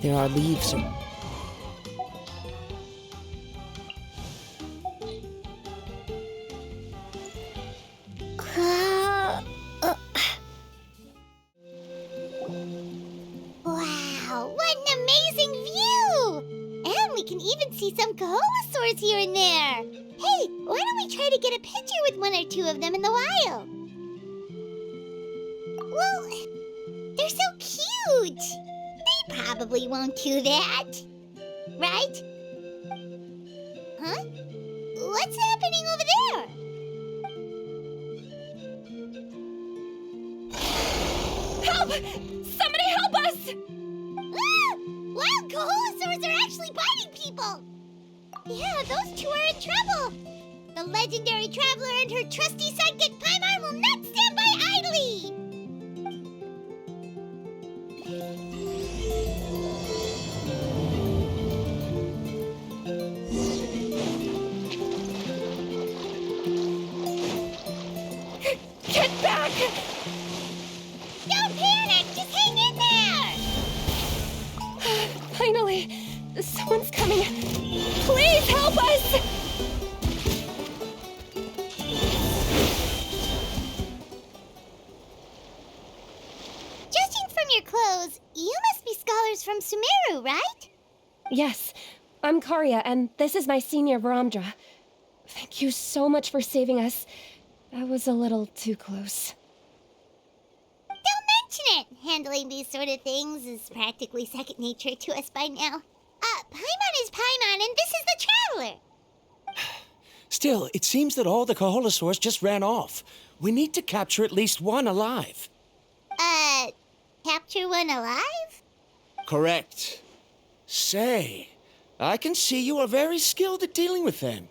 There are leaves. Wow, what an amazing view! And we can even see some Kaholosaurs here and there. Hey, why don't we try to get a picture with one or two of them in the wild? Well, they're so cute. They probably won't do that. Right? Huh? What's happening over there? Help! Somebody help us! Ah! Wild Kaholosaurs are actually biting people! Yeah, those two are in trouble! The legendary traveler and her trusty sidekick Paimon will not stand by idly! Get back! Don't panic! Just hang in there! Finally, someone's coming. Please help us! Judging from your clothes, you must be scholars from Sumeru, right? Yes, I'm Karya, and this is my senior Varamdra. Thank you so much for saving us. That was a little too close. Don't mention it! Handling these sort of things is practically second nature to us by now. Paimon is Paimon, and this is the Traveler! Still, it seems that all the Kaholosaurs just ran off. We need to capture at least one alive. Capture one alive? Correct. Say, I can see you are very skilled at dealing with them.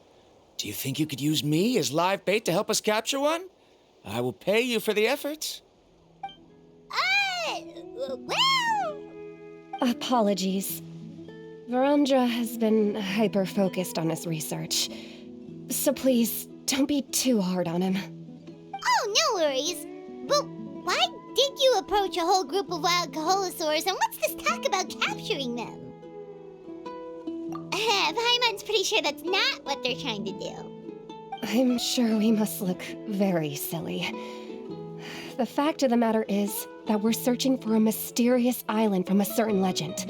Do you think you could use me as live bait to help us capture one? I will pay you for the effort. Well... Apologies. Varamdra has been hyper-focused on his research. So please, don't be too hard on him. Oh, no worries. But why did you approach a whole group of wild Kaholosaurs, and what's this talk about capturing them? Paimon's pretty sure that's not what they're trying to do. I'm sure we must look very silly. The fact of the matter is that we're searching for a mysterious island from a certain legend.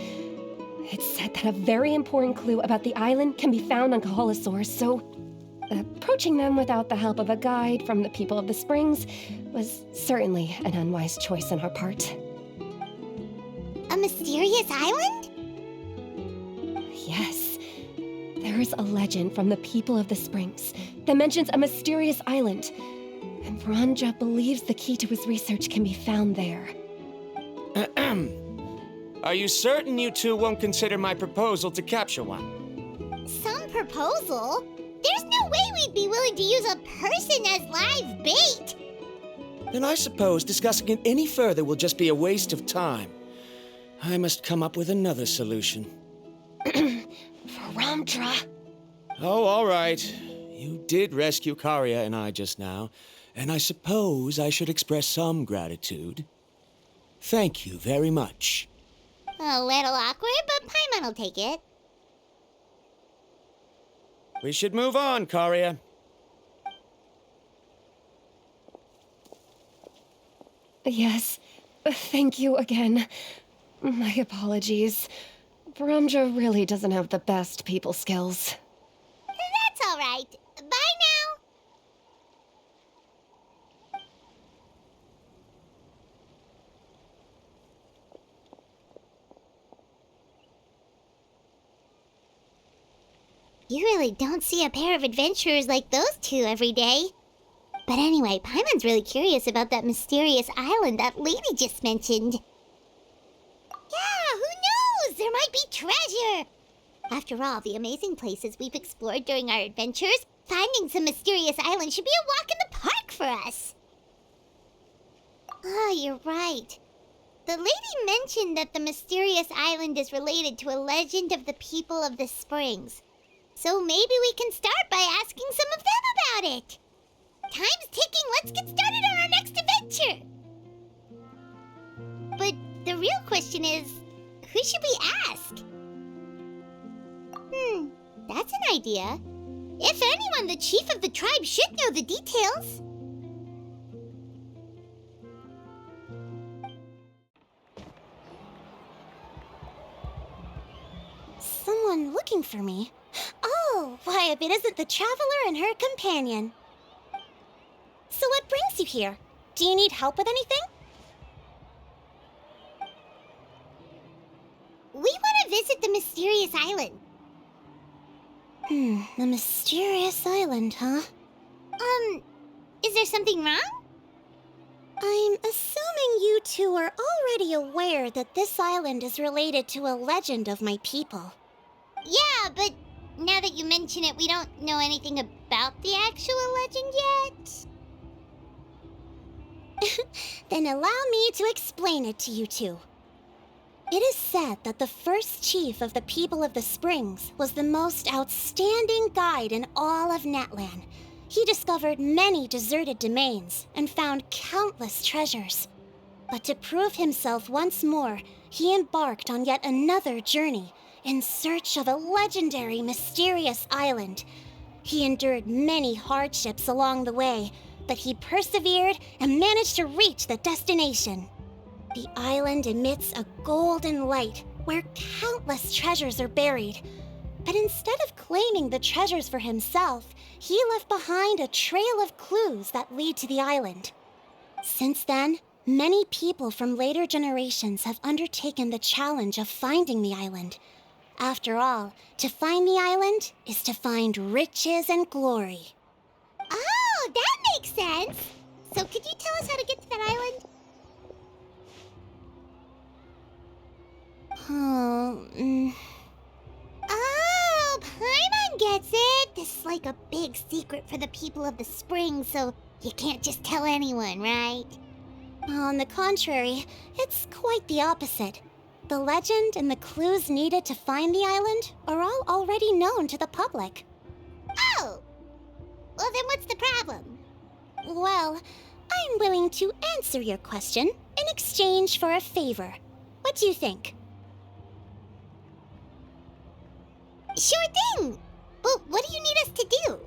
It's said that a very important clue about the island can be found on Kaholosaurs, so approaching them without the help of a guide from the people of the springs was certainly an unwise choice on our part. A mysterious island? Yes. There is a legend from the people of the springs that mentions a mysterious island, and Varamdra believes the key to his research can be found there. Are you certain you two won't consider my proposal to capture one? Some proposal? There's no way we'd be willing to use a person as live bait! Then I suppose discussing it any further will just be a waste of time. I must come up with another solution. Varamdra! Oh, all right. You did rescue Karya and I just now, and I suppose I should express some gratitude. Thank you very much. A little awkward, but Paimon will take it. We should move on, Karya. Yes, thank you again. My apologies. Varamdra really doesn't have the best people skills. That's all right. Bye now. You really don't see a pair of adventurers like those two every day. But anyway, Paimon's really curious about that mysterious island that lady just mentioned. Yeah, who knows? There might be treasure! After all the amazing places we've explored during our adventures, finding some mysterious island should be a walk in the park for us. Oh, you're right. The lady mentioned that the mysterious island is related to a legend of the people of the springs. So maybe we can start by asking some of them about it. Time's ticking, let's get started on our next adventure! But the real question is, who should we ask? That's an idea. If anyone, the chief of the tribe should know the details. Someone looking for me? Oh, why, if it isn't the traveler and her companion. So what brings you here? Do you need help with anything? We want to visit the mysterious island. The mysterious island, huh? Is there something wrong? I'm assuming you two are already aware that this island is related to a legend of my people. Yeah, but now that you mention it, we don't know anything about the actual legend yet. Then allow me to explain it to you two. It is said that the first chief of the people of the Springs was the most outstanding guide in all of Netland. He discovered many deserted domains and found countless treasures. But to prove himself once more, he embarked on yet another journey in search of a legendary, mysterious island. He endured many hardships along the way, but he persevered and managed to reach the destination. The island emits a golden light where countless treasures are buried. But instead of claiming the treasures for himself, he left behind a trail of clues that lead to the island. Since then, many people from later generations have undertaken the challenge of finding the island. After all, to find the island is to find riches and glory. Oh, that makes sense! So could you tell us how to get to that island? Oh, Paimon gets it! This is like a big secret for the people of the spring, so you can't just tell anyone, right? On the contrary, it's quite the opposite. The legend and the clues needed to find the island are all already known to the public. Oh! Well, then what's the problem? Well, I'm willing to answer your question in exchange for a favor. What do you think? Sure thing! But what do you need us to do?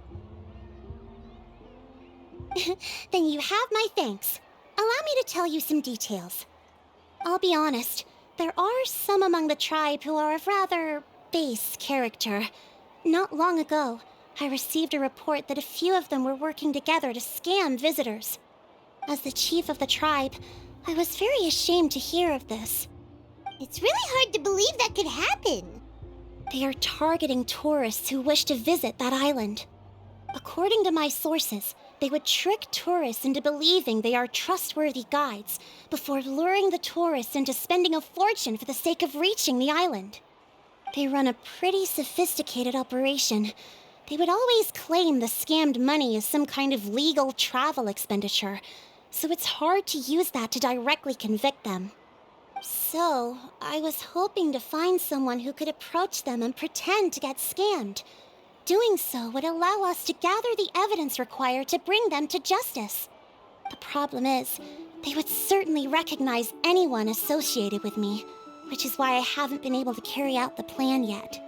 Then you have my thanks. Allow me to tell you some details. I'll be honest, there are some among the tribe who are of rather base character. Not long ago, I received a report that a few of them were working together to scam visitors. As the chief of the tribe, I was very ashamed to hear of this. It's really hard to believe that could happen. They are targeting tourists who wish to visit that island. According to my sources, they would trick tourists into believing they are trustworthy guides before luring the tourists into spending a fortune for the sake of reaching the island. They run a pretty sophisticated operation. They would always claim the scammed money as some kind of legal travel expenditure, so it's hard to use that to directly convict them. So, I was hoping to find someone who could approach them and pretend to get scammed. Doing so would allow us to gather the evidence required to bring them to justice. The problem is, they would certainly recognize anyone associated with me, which is why I haven't been able to carry out the plan yet.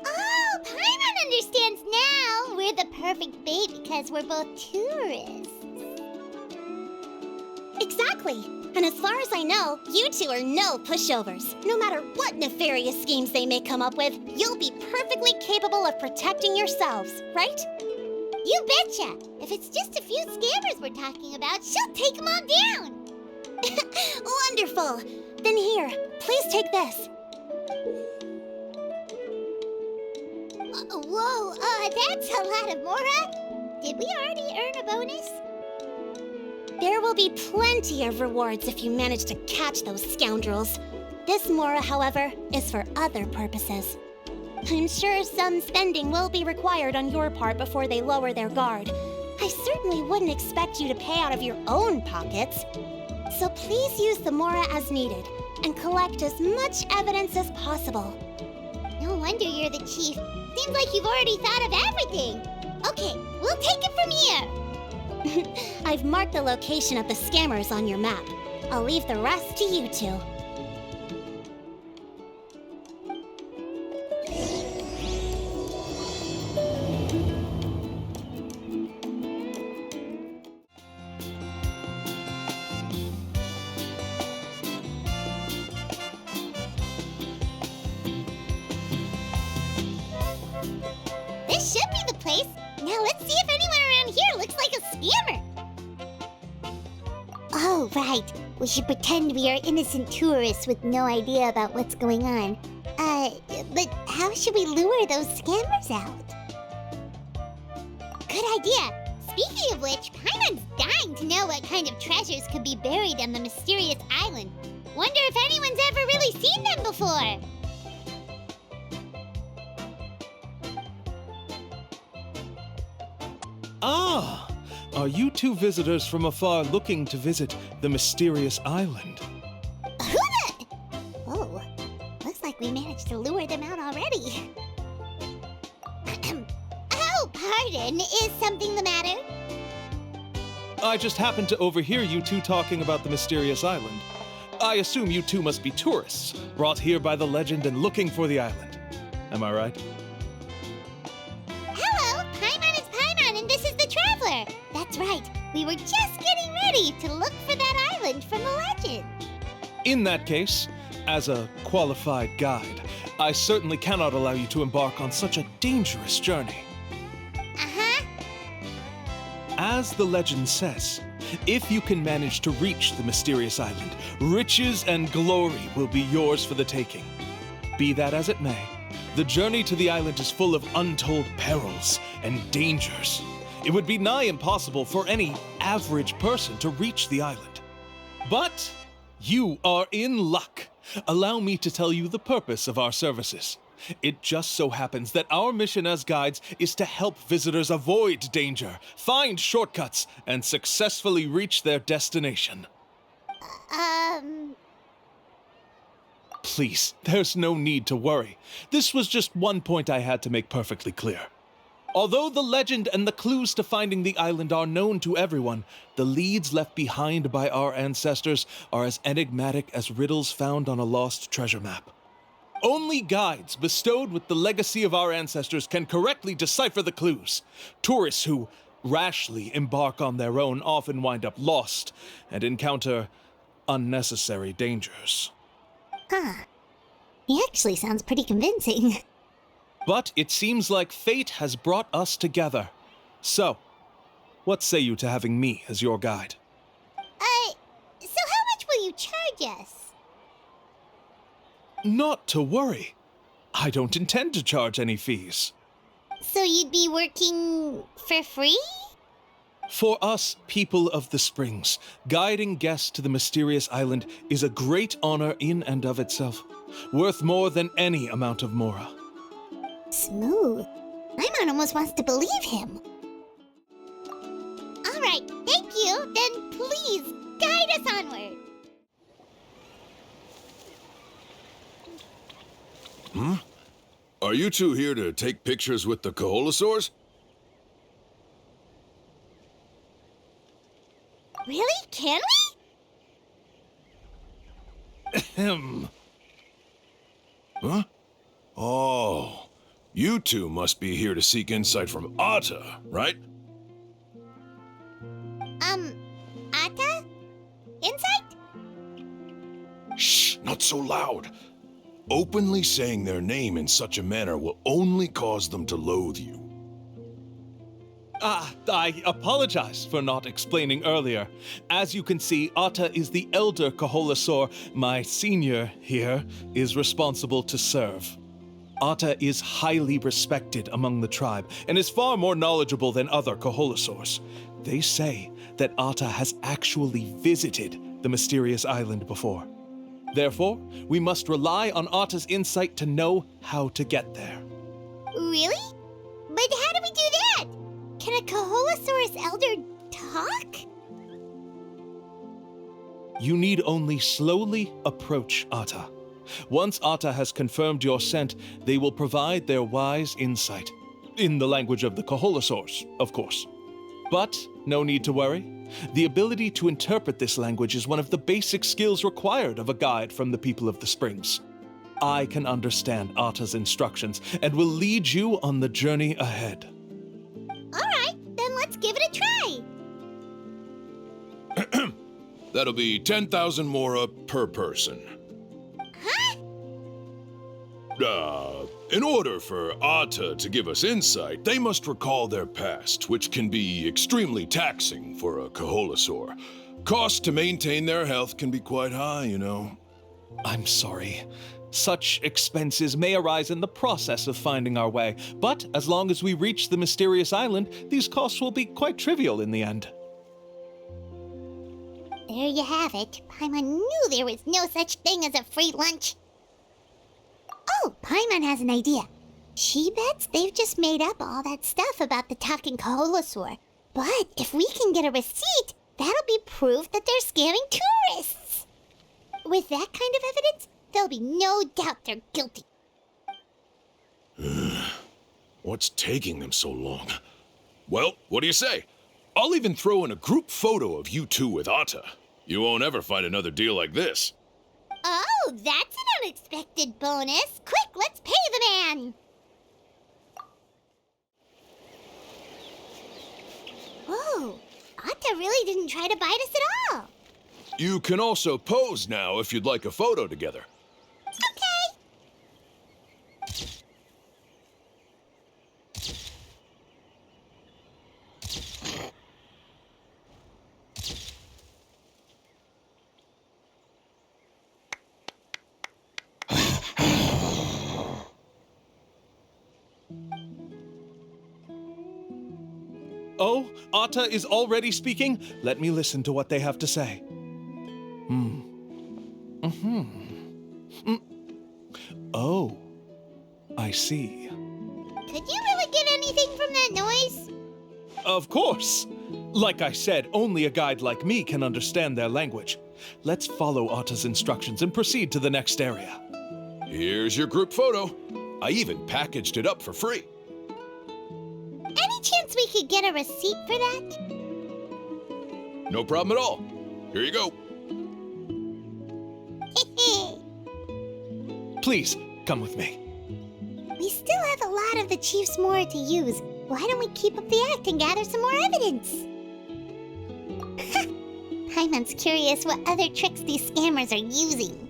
Oh, Paimon understands now! We're the perfect bait because we're both tourists. Exactly! And as far as I know, you two are no pushovers. No matter what nefarious schemes they may come up with, you'll be perfectly capable of protecting yourselves, right? You betcha! If it's just a few scammers we're talking about, she'll take them all down! Wonderful! Then here, please take this. Whoa, that's a lot of Mora. Did we already earn a bonus? There will be plenty of rewards if you manage to catch those scoundrels. This Mora, however, is for other purposes. I'm sure some spending will be required on your part before they lower their guard. I certainly wouldn't expect you to pay out of your own pockets. So please use the Mora as needed, and collect as much evidence as possible. No wonder you're the chief. Seems like you've already thought of everything. Okay, we'll take it from here. I've marked the location of the scammers on your map. I'll leave the rest to you two. This should be the place. Now let's see if anyone around here looks like a scammer. Oh, right. We should pretend we are innocent tourists with no idea about what's going on. But how should we lure those scammers out? Good idea. Speaking of which, Paimon's dying to know what kind of treasures could be buried on the mysterious island. Wonder if anyone's ever really seen them before. Ah! Are you two visitors from afar looking to visit the mysterious island? Oh, looks like we managed to lure them out already. Oh, pardon. Is something the matter? I just happened to overhear you two talking about the mysterious island. I assume you two must be tourists, brought here by the legend and looking for the island. Am I right? Hello, Paimon is Paimon, and this is the Traveler. That's right. We were just getting ready to look for that island from the legend. In that case, as a qualified guide, I certainly cannot allow you to embark on such a dangerous journey. Uh-huh. As the legend says, if you can manage to reach the mysterious island, riches and glory will be yours for the taking. Be that as it may, the journey to the island is full of untold perils and dangers. It would be nigh impossible for any average person to reach the island. But you are in luck. Allow me to tell you the purpose of our services. It just so happens that our mission as guides is to help visitors avoid danger, find shortcuts, and successfully reach their destination. Please, there's no need to worry. This was just one point I had to make perfectly clear. Although the legend and the clues to finding the island are known to everyone, the leads left behind by our ancestors are as enigmatic as riddles found on a lost treasure map. Only guides bestowed with the legacy of our ancestors can correctly decipher the clues. Tourists who rashly embark on their own often wind up lost and encounter unnecessary dangers. Huh. He actually sounds pretty convincing. But it seems like fate has brought us together. So, what say you to having me as your guide? So how much will you charge us? Not to worry. I don't intend to charge any fees. So you'd be working for free? For us, people of the Springs, guiding guests to the mysterious island is a great honor in and of itself, worth more than any amount of mora. Smooth. Paimon almost wants to believe him. All right, thank you. Then please guide us onward. Are you two here to take pictures with the Koholosaurs? Really? Can we? Ahem. Huh? Oh, you two must be here to seek insight from Atta, right? Atta? Insight? Shh, not so loud. Openly saying their name in such a manner will only cause them to loathe you. I apologize for not explaining earlier. As you can see, Atta is the elder Koholosaur. My senior here is responsible to serve. Atta is highly respected among the tribe and is far more knowledgeable than other Koholosaurs. They say that Atta has actually visited the mysterious island before. Therefore, we must rely on Atta's insight to know how to get there. Really? But how do we do that? Can a Koholosaurus elder talk? You need only slowly approach Atta. Once Atta has confirmed your scent, they will provide their wise insight. In the language of the Koholosaurs, of course. But no need to worry. The ability to interpret this language is one of the basic skills required of a guide from the people of the Springs. I can understand Atta's instructions and will lead you on the journey ahead. All right, then let's give it a try. That'll be 10,000 mora per person. Huh? In order for Ata to give us insight, they must recall their past, which can be extremely taxing for a Kaholasaur. Costs to maintain their health can be quite high, you know. I'm sorry. Such expenses may arise in the process of finding our way, but as long as we reach the mysterious island, these costs will be quite trivial in the end. There you have it. Paimon knew there was no such thing as a free lunch. Oh, Paimon has an idea. She bets they've just made up all that stuff about the talking Kaholasaur. But if we can get a receipt, that'll be proof that they're scamming tourists. With that kind of evidence, there'll be no doubt they're guilty. What's taking them so long? Well, what do you say? I'll even throw in a group photo of you two with Ata. You won't ever find another deal like this. Oh, that's an unexpected bonus. Quick, let's pay the man. Whoa, Ata really didn't try to bite us at all. You can also pose now if you'd like a photo together. Okay. Oh, Ata is already speaking? Let me listen to what they have to say. Oh, I see. Could you really get anything from that noise? Of course! Like I said, only a guide like me can understand their language. Let's follow Ata's instructions and proceed to the next area. Here's your group photo. I even packaged it up for free. Any chance we could get a receipt for that? No problem at all. Here you go. Please, come with me. We still have a lot of the chief's more to use. Why don't we keep up the act and gather some more evidence? Paimon's curious what other tricks these scammers are using.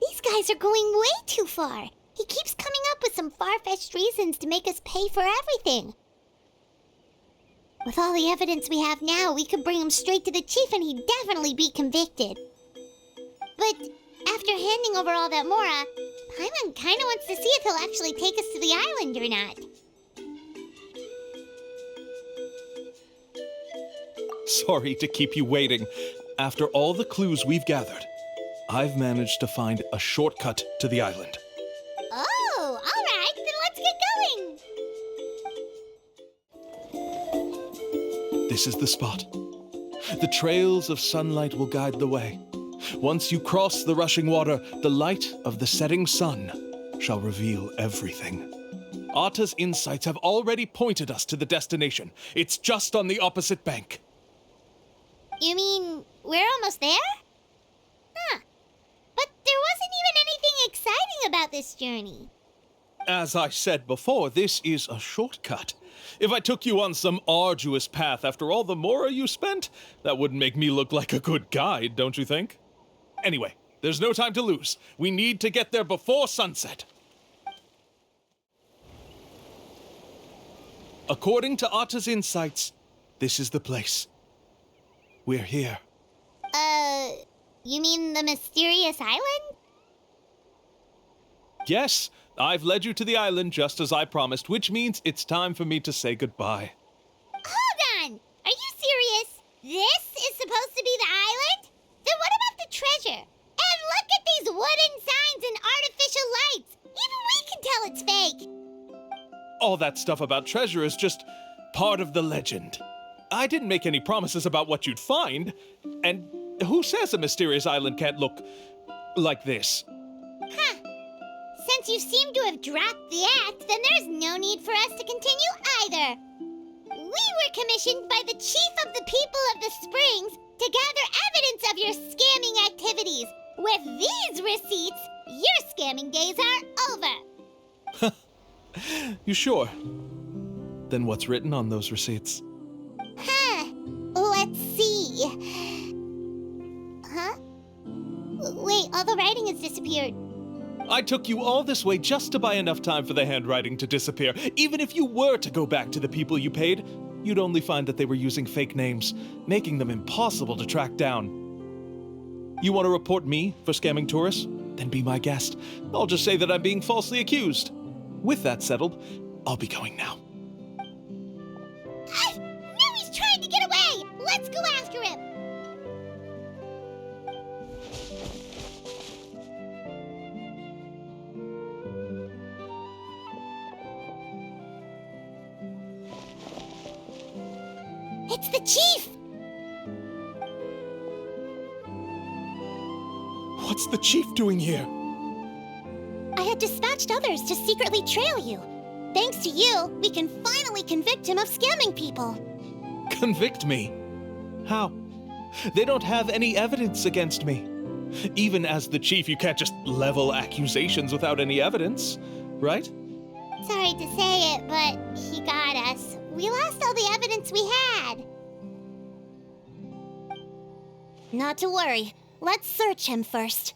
These guys are going way too far. He keeps coming up with some far-fetched reasons to make us pay for everything. With all the evidence we have now, we could bring him straight to the chief and he'd definitely be convicted. But after handing over all that Mora, Paimon kinda wants to see if he'll actually take us to the island or not. Sorry to keep you waiting. After all the clues we've gathered, I've managed to find a shortcut to the island. Oh, alright, then let's get going! This is the spot. The trails of sunlight will guide the way. Once you cross the rushing water, the light of the setting sun shall reveal everything. Ata's insights have already pointed us to the destination. It's just on the opposite bank. You mean, we're almost there? Huh. But there wasn't even anything exciting about this journey. As I said before, this is a shortcut. If I took you on some arduous path after all the Mora you spent, that wouldn't make me look like a good guide, don't you think? Anyway, there's no time to lose. We need to get there before sunset. According to Ata's insights, this is the place. We're here. You mean the mysterious island? Yes, I've led you to the island just as I promised, which means it's time for me to say goodbye. Hold on! Are you serious? This is supposed to be the island? Then what about the treasure? And look at these wooden signs and artificial lights! Even we can tell it's fake! All that stuff about treasure is just part of the legend. I didn't make any promises about what you'd find. And who says a mysterious island can't look like this? Huh. Since you seem to have dropped the act, then there's no need for us to continue either. We were commissioned by the chief of the people of the Springs to gather evidence of your scamming activities. With these receipts, your scamming days are over. You sure? Then what's written on those receipts? Huh. Let's see. All the writing has disappeared. I took you all this way just to buy enough time for the handwriting to disappear. Even if you were to go back to the people you paid, you'd only find that they were using fake names, making them impossible to track down. You want to report me for scamming tourists? Then be my guest. I'll just say that I'm being falsely accused. With that settled, I'll be going now. Now he's trying to get away! Let's go after him! It's the chief! What's the chief doing here? I had dispatched others to secretly trail you. Thanks to you, we can finally convict him of scamming people. Convict me? How? They don't have any evidence against me. Even as the chief, you can't just level accusations without any evidence, right? Sorry to say it, but he got us. We lost all the evidence we had. Not to worry. Let's search him first.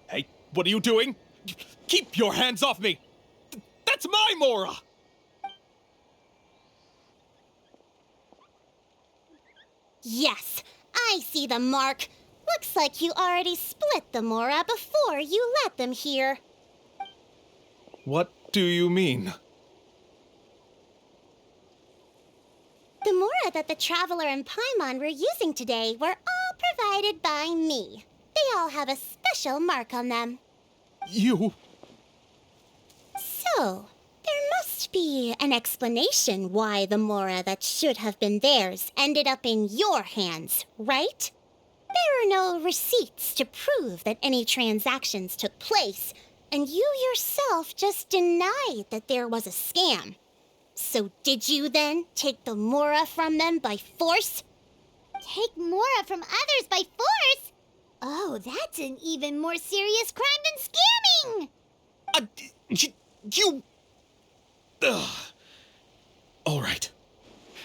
Hey, what are you doing? Keep your hands off me! That's my Mora! Yes, I see the mark. Looks like you already split the Mora before you let them here. What do you mean? The Mora that the Traveler and Paimon were using today were all provided by me. They all have a special mark on them. You... So, there must be an explanation why the Mora that should have been theirs ended up in your hands, right? There are no receipts to prove that any transactions took place, and you yourself just denied that there was a scam. So did you then take the Mora from them by force? Take Mora from others by force? Oh, that's an even more serious crime than scamming! You... Ugh. All right.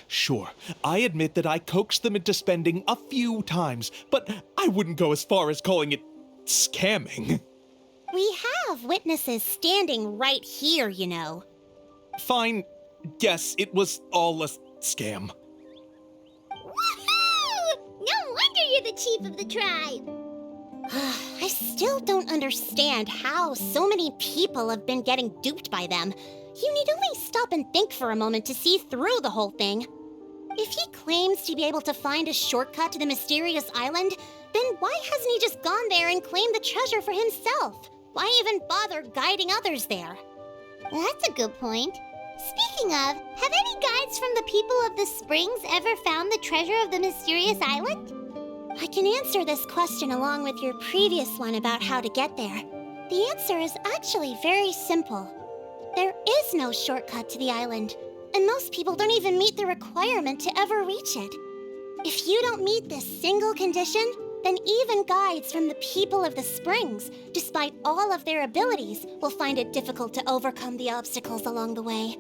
Sure, I admit that I coaxed them into spending a few times, but I wouldn't go as far as calling it scamming. We have witnesses standing right here, you know. Fine. Yes, it was all a scam. Woohoo! No wonder you're the chief of the tribe! I still don't understand how so many people have been getting duped by them. You need only stop and think for a moment to see through the whole thing. If he claims to be able to find a shortcut to the mysterious island, then why hasn't he just gone there and claimed the treasure for himself? Why even bother guiding others there? That's a good point. Speaking of, have any guides from the people of the Springs ever found the treasure of the mysterious island? I can answer this question along with your previous one about how to get there. The answer is actually very simple. There is no shortcut to the island, and most people don't even meet the requirement to ever reach it. If you don't meet this single condition, then even guides from the people of the Springs, despite all of their abilities, will find it difficult to overcome the obstacles along the way.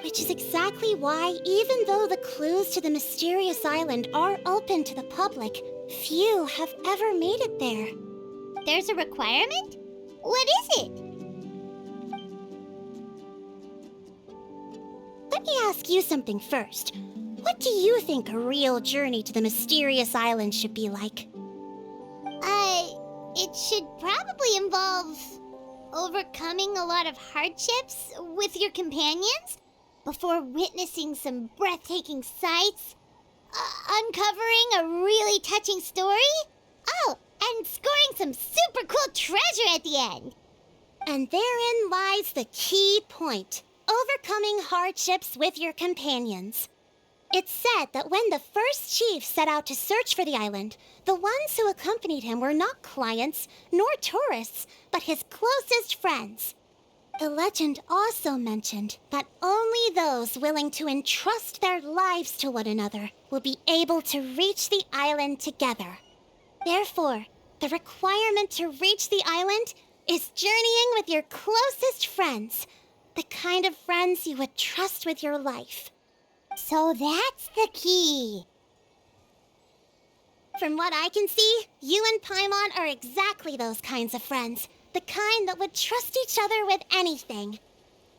Which is exactly why, even though the clues to the mysterious island are open to the public, few have ever made it there. There's a requirement? What is it? Let me ask you something first. What do you think a real journey to the mysterious island should be like? It should probably involve overcoming a lot of hardships with your companions before witnessing some breathtaking sights, uncovering a really touching story, oh, and scoring some super cool treasure at the end. And therein lies the key point. Overcoming hardships with your companions. It's said that when the first chief set out to search for the island, the ones who accompanied him were not clients nor tourists, but his closest friends. The legend also mentioned that only those willing to entrust their lives to one another will be able to reach the island together. Therefore, the requirement to reach the island is journeying with your closest friends, the kind of friends you would trust with your life. So that's the key. From what I can see, you and Paimon are exactly those kinds of friends. The kind that would trust each other with anything.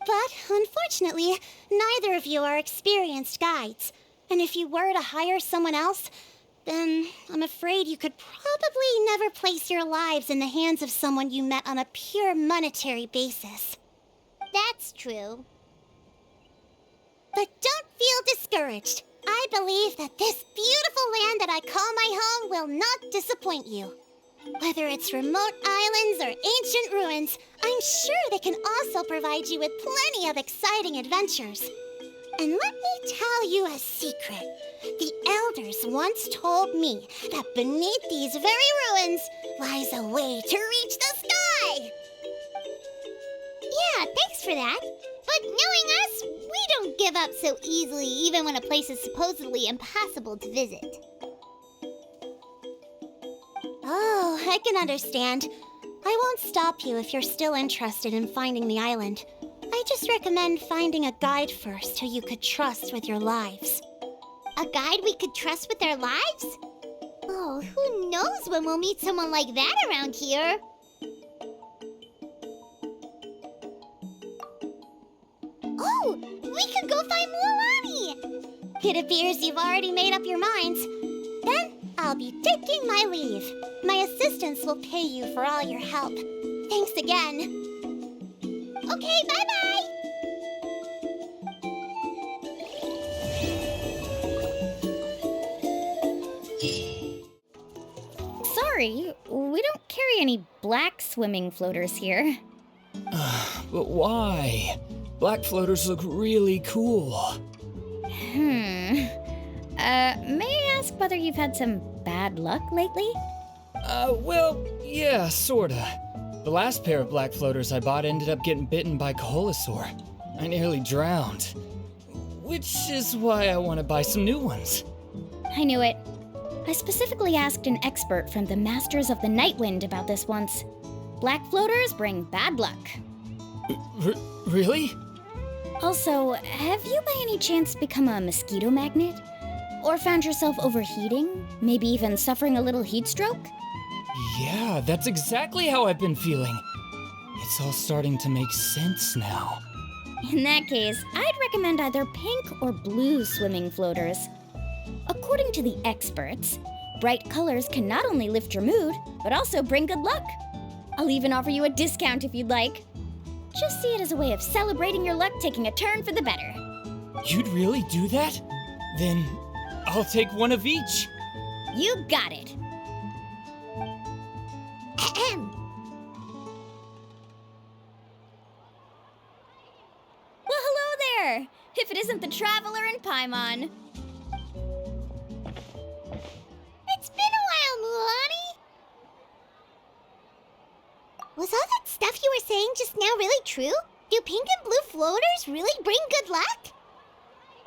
But, unfortunately, neither of you are experienced guides. And if you were to hire someone else, then I'm afraid you could probably never place your lives in the hands of someone you met on a pure monetary basis. That's true. But don't feel discouraged. I believe that this beautiful land that I call my home will not disappoint you. Whether it's remote islands or ancient ruins, I'm sure they can also provide you with plenty of exciting adventures. And let me tell you a secret. The elders once told me that beneath these very ruins lies a way to reach the sky. Yeah, thanks for that. But knowing us, we don't give up so easily even when a place is supposedly impossible to visit. Oh, I can understand. I won't stop you if you're still interested in finding the island. I just recommend finding a guide first who you could trust with your lives. A guide we could trust with our lives? Oh, who knows when we'll meet someone like that around here? Oh, we could go find Mualani! It appears you've already made up your minds. Then I'll be taking my leave. My assistants will pay you for all your help. Thanks again. Okay, bye-bye! Sorry, we don't carry any black swimming floaters here. But why? Black floaters look really cool. May I ask whether you've had some bad luck lately? Well, yeah, sorta. The last pair of black floaters I bought ended up getting bitten by Kaholasaur. I nearly drowned. Which is why I want to buy some new ones. I knew it. I specifically asked an expert from the Masters of the Nightwind about this once. Black floaters bring bad luck. Really? Also, have you by any chance become a mosquito magnet? Or found yourself overheating? Maybe even suffering a little heat stroke? Yeah, that's exactly how I've been feeling. It's all starting to make sense now. In that case, I'd recommend either pink or blue swimming floaters. According to the experts, bright colors can not only lift your mood, but also bring good luck. I'll even offer you a discount if you'd like. Just see it as a way of celebrating your luck taking a turn for the better. You'd really do that? Then I'll take one of each. You got it. Ahem. Well, hello there! If it isn't the Traveler and Paimon. It's been a while, Mualani. Was all that stuff you were saying just now really true? Do pink and blue floaters really bring good luck?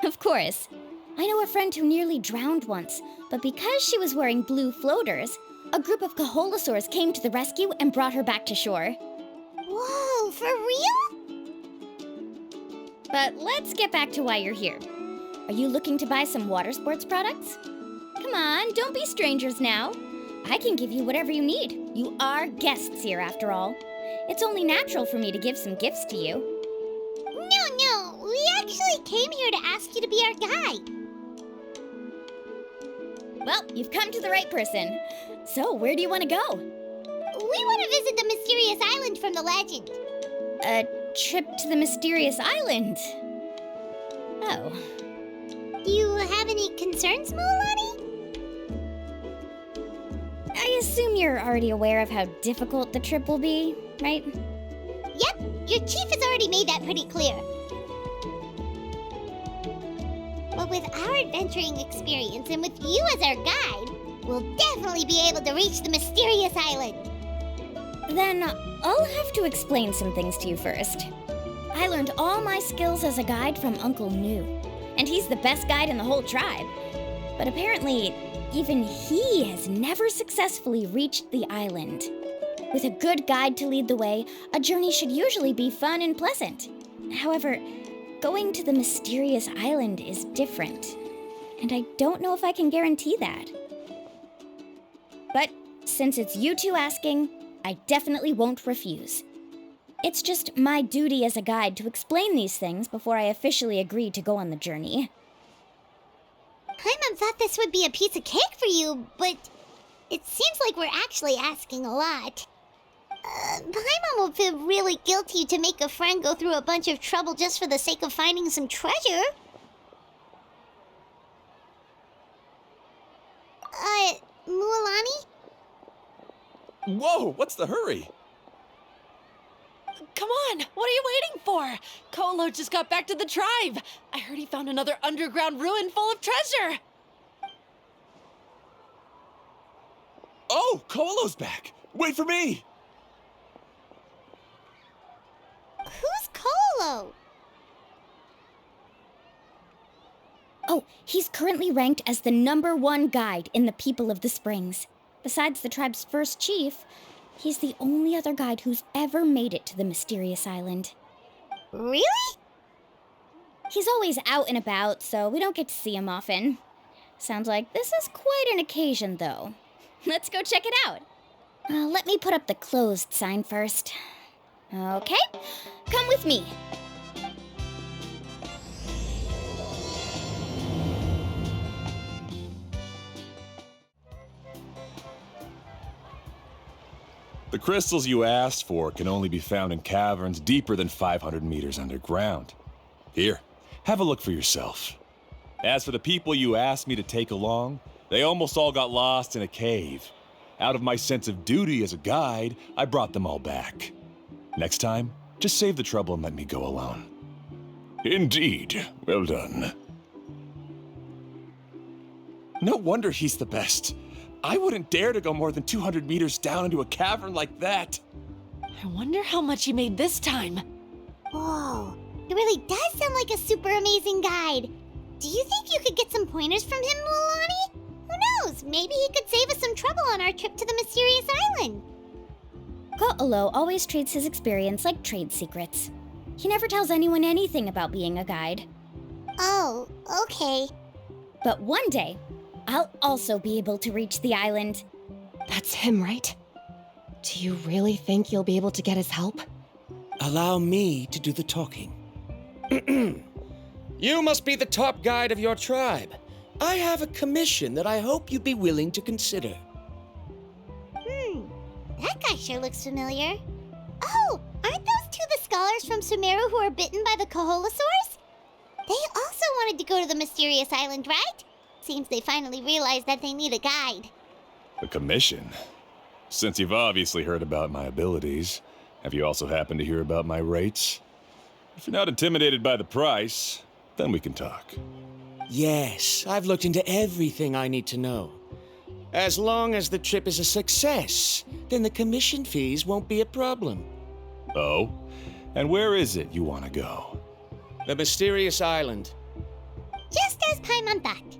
Of course. I know a friend who nearly drowned once, but because she was wearing blue floaters, a group of Kaholasaurs came to the rescue and brought her back to shore. Whoa, for real? But let's get back to why you're here. Are you looking to buy some water sports products? Come on, don't be strangers now. I can give you whatever you need. You are guests here, after all. It's only natural for me to give some gifts to you. No, we actually came here to ask you to be our guide. Well, you've come to the right person. So, where do you want to go? We want to visit the mysterious island from the legend. A trip to the mysterious island? Oh. Do you have any concerns, Moualani? I assume you're already aware of how difficult the trip will be, right? Yep, your chief has already made that pretty clear. But with our adventuring experience and with you as our guide, we'll definitely be able to reach the mysterious island. Then I'll have to explain some things to you first. I learned all my skills as a guide from Uncle Nu, and he's the best guide in the whole tribe. But apparently, even he has never successfully reached the island. With a good guide to lead the way, a journey should usually be fun and pleasant. However, going to the mysterious island is different, and I don't know if I can guarantee that. But since it's you two asking, I definitely won't refuse. It's just my duty as a guide to explain these things before I officially agree to go on the journey. Paimon thought this would be a piece of cake for you, but it seems like we're actually asking a lot. Paimon will feel really guilty to make a friend go through a bunch of trouble just for the sake of finding some treasure. Mualani? Whoa, what's the hurry? Come on, what are you waiting for? Kolo just got back to the tribe. I heard he found another underground ruin full of treasure. Oh, Kolo's back. Wait for me. Who's Kolo? Oh, he's currently ranked as the #1 guide in the People of the Springs. Besides the tribe's first chief, he's the only other guide who's ever made it to the mysterious island. Really? He's always out and about, so we don't get to see him often. Sounds like this is quite an occasion, though. Let's go check it out. Let me put up the closed sign first. Okay, come with me. The crystals you asked for can only be found in caverns deeper than 500 meters underground. Here, have a look for yourself. As for the people you asked me to take along, they almost all got lost in a cave. Out of my sense of duty as a guide, I brought them all back. Next time, just save the trouble and let me go alone. Indeed, well done. No wonder he's the best. I wouldn't dare to go more than 200 meters down into a cavern like that. I wonder how much he made this time. Whoa, he really does sound like a super amazing guide. Do you think you could get some pointers from him, Mualani? Who knows, maybe he could save us some trouble on our trip to the mysterious island. Ko'olo always treats his experience like trade secrets. He never tells anyone anything about being a guide. Oh, okay. But one day, I'll also be able to reach the island. That's him, right? Do you really think you'll be able to get his help? Allow me to do the talking. You must be the top guide of your tribe. I have a commission that I hope you'd be willing to consider. That guy sure looks familiar. Oh, aren't those two the scholars from Sumeru who were bitten by the Koholosaurs? They also wanted to go to the mysterious island, right? Seems they finally realized that they need a guide. A commission? Since you've obviously heard about my abilities, have you also happened to hear about my rates? If you're not intimidated by the price, then we can talk. Yes, I've looked into everything I need to know. As long as the trip is a success, then the commission fees won't be a problem. Oh? And where is it you want to go? The mysterious island. Just as Paimon thought.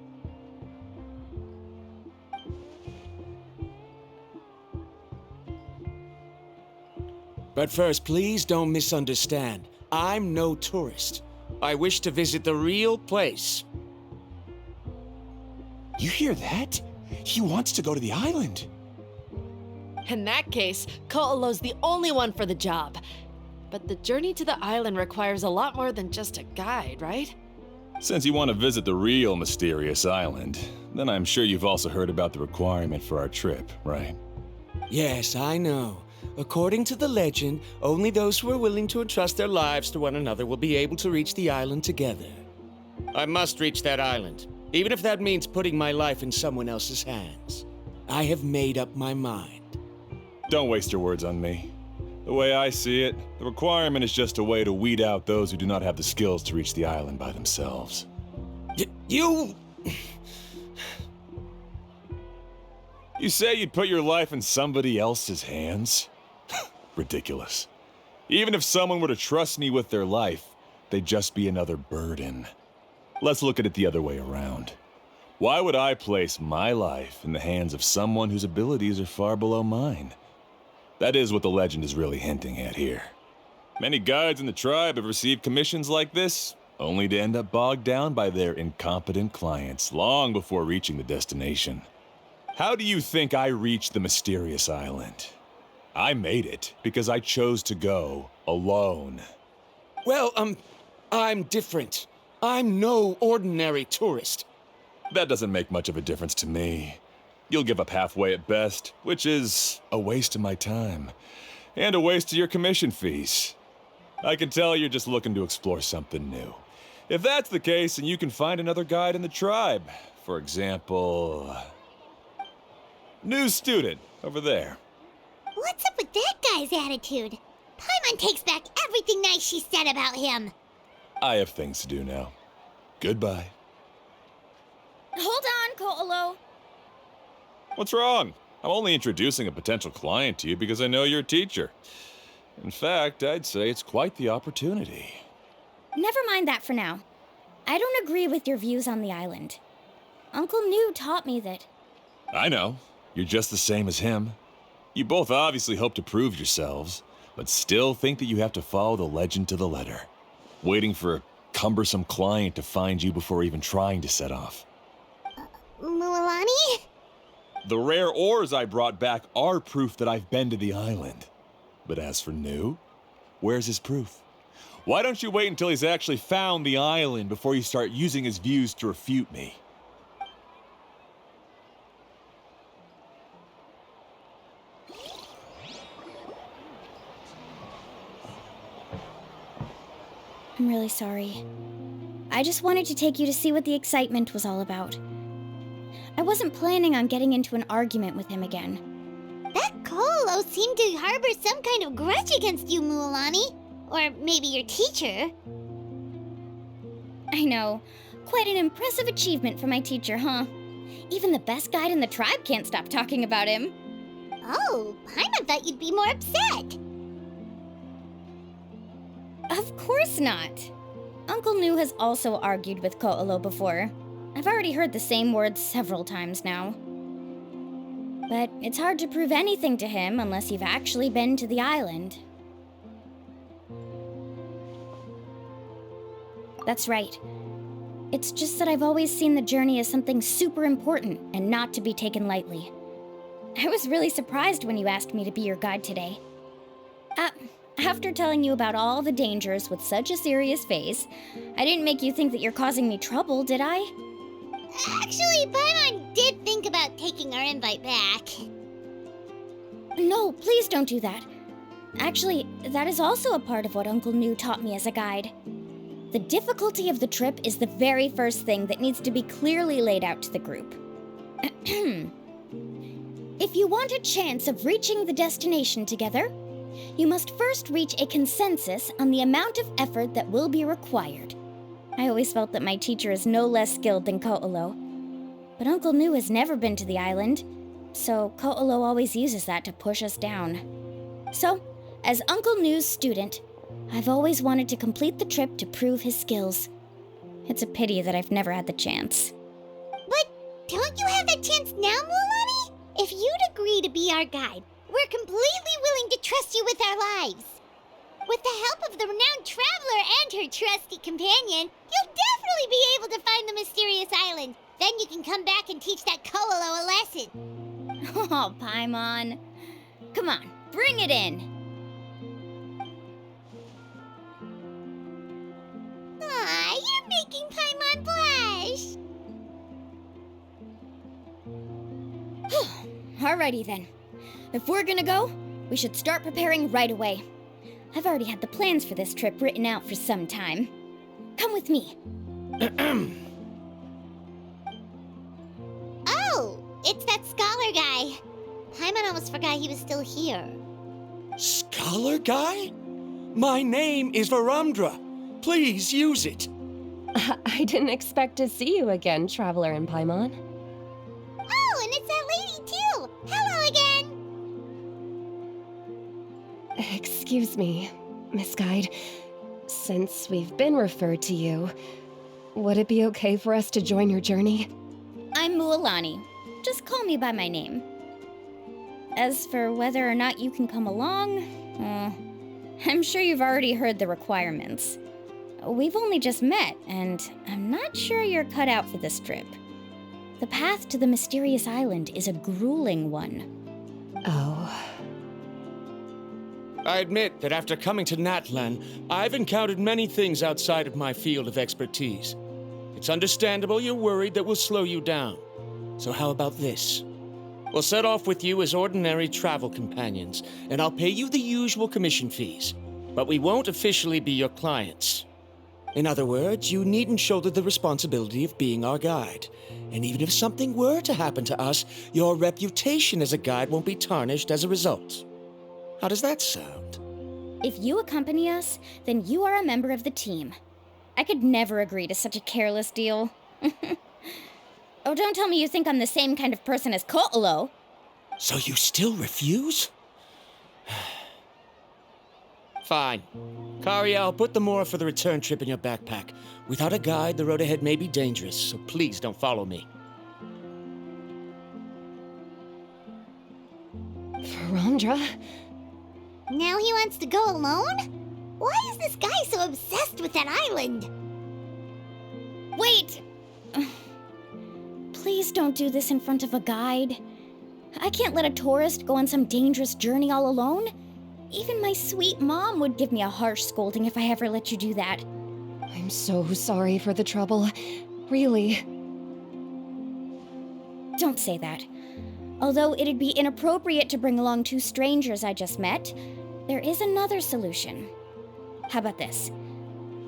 But first, please don't misunderstand. I'm no tourist. I wish to visit the real place. You hear that? He wants to go to the island. In that case, Ko'olo's the only one for the job. But the journey to the island requires a lot more than just a guide, right? Since you want to visit the real mysterious island, then I'm sure you've also heard about the requirement for our trip, right? Yes, I know. According to the legend, only those who are willing to entrust their lives to one another will be able to reach the island together. I must reach that island, even if that means putting my life in someone else's hands. I have made up my mind. Don't waste your words on me. The way I see it, the requirement is just a way to weed out those who do not have the skills to reach the island by themselves. You say you'd put your life in somebody else's hands? Ridiculous. Even if someone were to trust me with their life, they'd just be another burden. Let's look at it the other way around. Why would I place my life in the hands of someone whose abilities are far below mine? That is what the legend is really hinting at here. Many guides in the tribe have received commissions like this, only to end up bogged down by their incompetent clients long before reaching the destination. How do you think I reached the mysterious island? I made it because I chose to go alone. Well, I'm different. I'm no ordinary tourist. That doesn't make much of a difference to me. You'll give up halfway at best, which is a waste of my time. And a waste of your commission fees. I can tell you're just looking to explore something new. If that's the case, then you can find another guide in the tribe. For example... new student, over there. What's up with that guy's attitude? Paimon takes back everything nice she said about him. I have things to do now. Goodbye. Hold on, Ko'olo. What's wrong? I'm only introducing a potential client to you because I know you're a teacher. In fact, I'd say it's quite the opportunity. Never mind that for now. I don't agree with your views on the island. Uncle New taught me that... I know. You're just the same as him. You both obviously hope to prove yourselves, but still think that you have to follow the legend to the letter, waiting for a cumbersome client to find you before even trying to set off. Mualani? The rare ores I brought back are proof that I've been to the island. But as for New, where's his proof? Why don't you wait until he's actually found the island before you start using his views to refute me? I'm really sorry. I just wanted to take you to see what the excitement was all about. I wasn't planning on getting into an argument with him again. That Ko'olo seemed to harbor some kind of grudge against you, Mualani. Or maybe your teacher. I know. Quite an impressive achievement for my teacher, huh? Even the best guide in the tribe can't stop talking about him. Oh, Paimon thought you'd be more upset. Of course not. Uncle New has also argued with Ko'olo before. I've already heard the same words several times now. But it's hard to prove anything to him unless you've actually been to the island. That's right. It's just that I've always seen the journey as something super important and not to be taken lightly. I was really surprised when you asked me to be your guide today. After telling you about all the dangers with such a serious face, I didn't make you think that you're causing me trouble, did I? Actually, Paimon did think about taking our invite back. No, please don't do that. Actually, that is also a part of what Uncle New taught me as a guide. The difficulty of the trip is the very first thing that needs to be clearly laid out to the group. If you want a chance of reaching the destination together, you must first reach a consensus on the amount of effort that will be required. I always felt that my teacher is no less skilled than Ko'olo. But Uncle New has never been to the island, so Ko'olo always uses that to push us down. So, as Uncle New's student, I've always wanted to complete the trip to prove his skills. It's a pity that I've never had the chance. But don't you have that chance now, Mualani? If you'd agree to be our guide, we're completely willing to trust you with our lives. With the help of the renowned traveler and her trusty companion, you'll definitely be able to find the mysterious island. Then you can come back and teach that Ko'olo a lesson. Oh, Paimon. Come on, bring it in. Aw, you're making Paimon blush. Alrighty then. If we're gonna go, we should start preparing right away. I've already had the plans for this trip written out for some time. Come with me. Oh, it's that scholar guy. Paimon almost forgot he was still here. Scholar guy? My name is Varundra. Please use it. I didn't expect to see you again, Traveler in Paimon. Oh, and it's that lady too. Hello again. Excuse me, Miss Guide. Since we've been referred to you, would it be okay for us to join your journey? I'm Mualani. Just call me by my name. As for whether or not you can come along, I'm sure you've already heard the requirements. We've only just met, and I'm not sure you're cut out for this trip. The path to the mysterious island is a grueling one. Oh. I admit that after coming to Natlan, I've encountered many things outside of my field of expertise. It's understandable you're worried that we'll slow you down. So how about this? We'll set off with you as ordinary travel companions, and I'll pay you the usual commission fees. But we won't officially be your clients. In other words, you needn't shoulder the responsibility of being our guide. And even if something were to happen to us, your reputation as a guide won't be tarnished as a result. How does that sound? If you accompany us, then you are a member of the team. I could never agree to such a careless deal. Oh, don't tell me you think I'm the same kind of person as Ko'olo. So you still refuse? Fine. Kariel, put the Mora for the return trip in your backpack. Without a guide, the road ahead may be dangerous, so please don't follow me. Verandra? Now he wants to go alone? Why is this guy so obsessed with that island? Wait! Please don't do this in front of a guide. I can't let a tourist go on some dangerous journey all alone. Even my sweet mom would give me a harsh scolding if I ever let you do that. I'm so sorry for the trouble. Really. Don't say that. Although it'd be inappropriate to bring along two strangers I just met, there is another solution. How about this?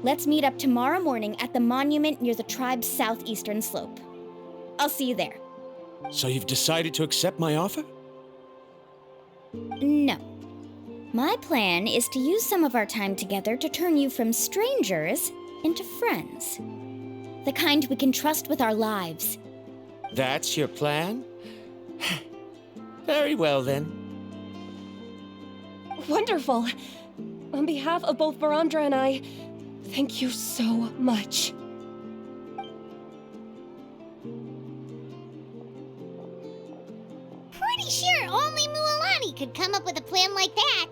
Let's meet up tomorrow morning at the monument near the tribe's southeastern slope. I'll see you there. So you've decided to accept my offer? No. My plan is to use some of our time together to turn you from strangers into friends. The kind we can trust with our lives. That's your plan? Very well, then. Wonderful. On behalf of both Verandra and I, thank you so much. Pretty sure only Mualani could come up with a plan like that.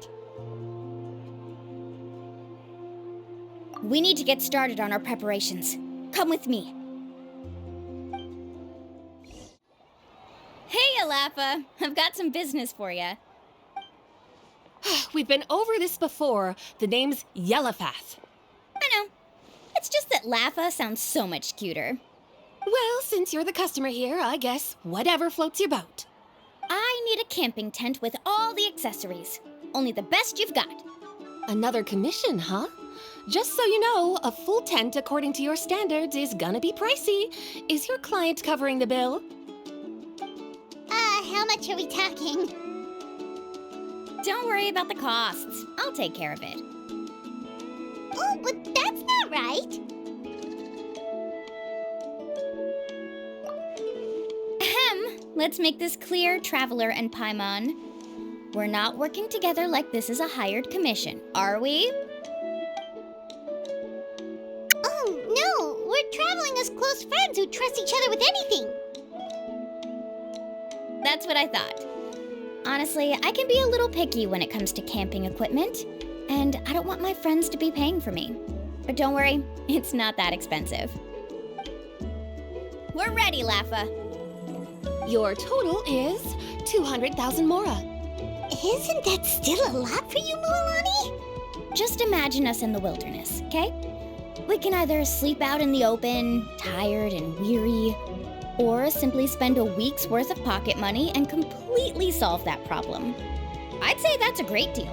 We need to get started on our preparations. Come with me. Hey, Alafa. I've got some business for you. We've been over this before. The name's Yellowfath. I know. It's just that Lafa sounds so much cuter. Well, since you're the customer here, I guess whatever floats your boat. I need a camping tent with all the accessories. Only the best you've got. Another commission, huh? Just so you know, a full tent according to your standards is gonna be pricey. Is your client covering the bill? How much are we talking? Don't worry about the costs. I'll take care of it. Oh, but that's not right. Ahem. Let's make this clear, Traveler and Paimon. We're not working together like this is a hired commission, are we? Oh, no. We're traveling as close friends who trust each other with anything. That's what I thought. Honestly, I can be a little picky when it comes to camping equipment, and I don't want my friends to be paying for me. But don't worry, it's not that expensive. We're ready, Lafa. Your total is 200,000 Mora. Isn't that still a lot for you, Mualani? Just imagine us in the wilderness, okay? We can either sleep out in the open, tired and weary, or simply spend a week's worth of pocket money and completely solve that problem. I'd say that's a great deal.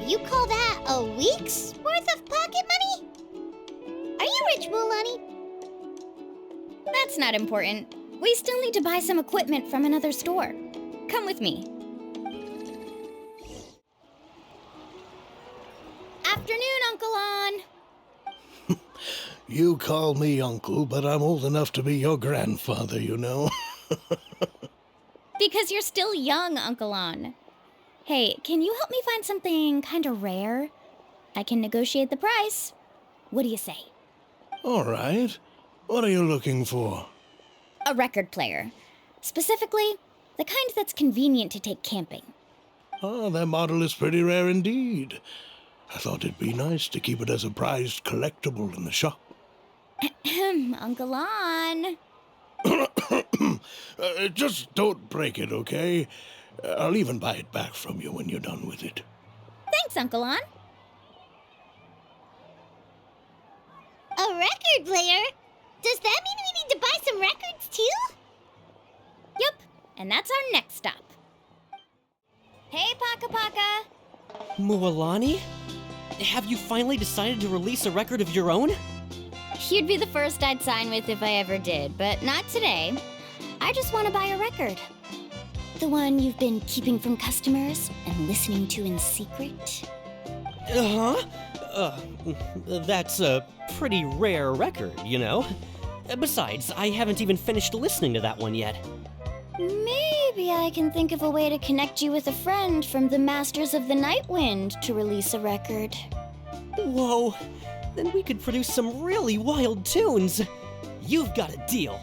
You call that a week's worth of pocket money? Are you rich, Mualani? That's not important. We still need to buy some equipment from another store. Come with me. Afternoon, Uncle On. You call me uncle, but I'm old enough to be your grandfather, you know. Because you're still young, Uncle On. Hey, can you help me find something kind of rare? I can negotiate the price. What do you say? All right. What are you looking for? A record player. Specifically, the kind that's convenient to take camping. Ah, that model is pretty rare indeed. I thought it'd be nice to keep it as a prized collectible in the shop. Uncle On. Just don't break it, okay? I'll even buy it back from you when you're done with it. Thanks, Uncle An. A record player? Does that mean we need to buy some records too? Yup, and that's our next stop. Hey, Paka Paka! Mualani? Have you finally decided to release a record of your own? You'd be the first I'd sign with if I ever did, but not today. I just want to buy a record. The one you've been keeping from customers and listening to in secret. That's a pretty rare record, you know? Besides, I haven't even finished listening to that one yet. Maybe I can think of a way to connect you with a friend from the Masters of the Night Wind to release a record. Whoa, then we could produce some really wild tunes. You've got a deal.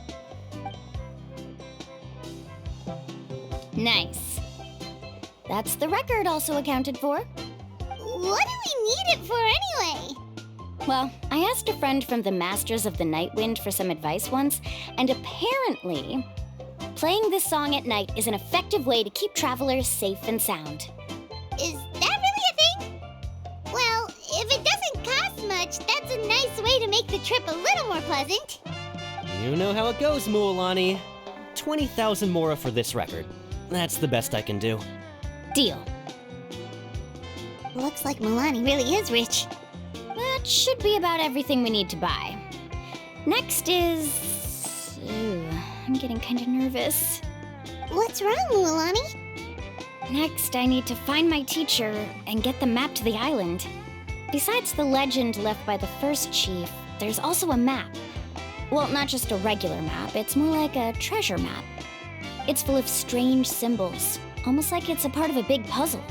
Nice. That's the record also accounted for. What do we need it for anyway? Well, I asked a friend from the Masters of the Night Wind for some advice once, and apparently, playing this song at night is an effective way to keep travelers safe and sound. Is that really a thing? Well, if it doesn't cost much, that's a nice way to make the trip a little more pleasant. You know how it goes, Mualani. 20,000 mora for this record. That's the best I can do. Deal. Looks like Mualani really is rich. That should be about everything we need to buy. Next is... Ooh, I'm getting kind of nervous. What's wrong, Mualani? Next, I need to find my teacher and get the map to the island. Besides the legend left by the first chief, there's also a map. Well, not just a regular map, it's more like a treasure map. It's full of strange symbols, almost like it's a part of a big puzzle.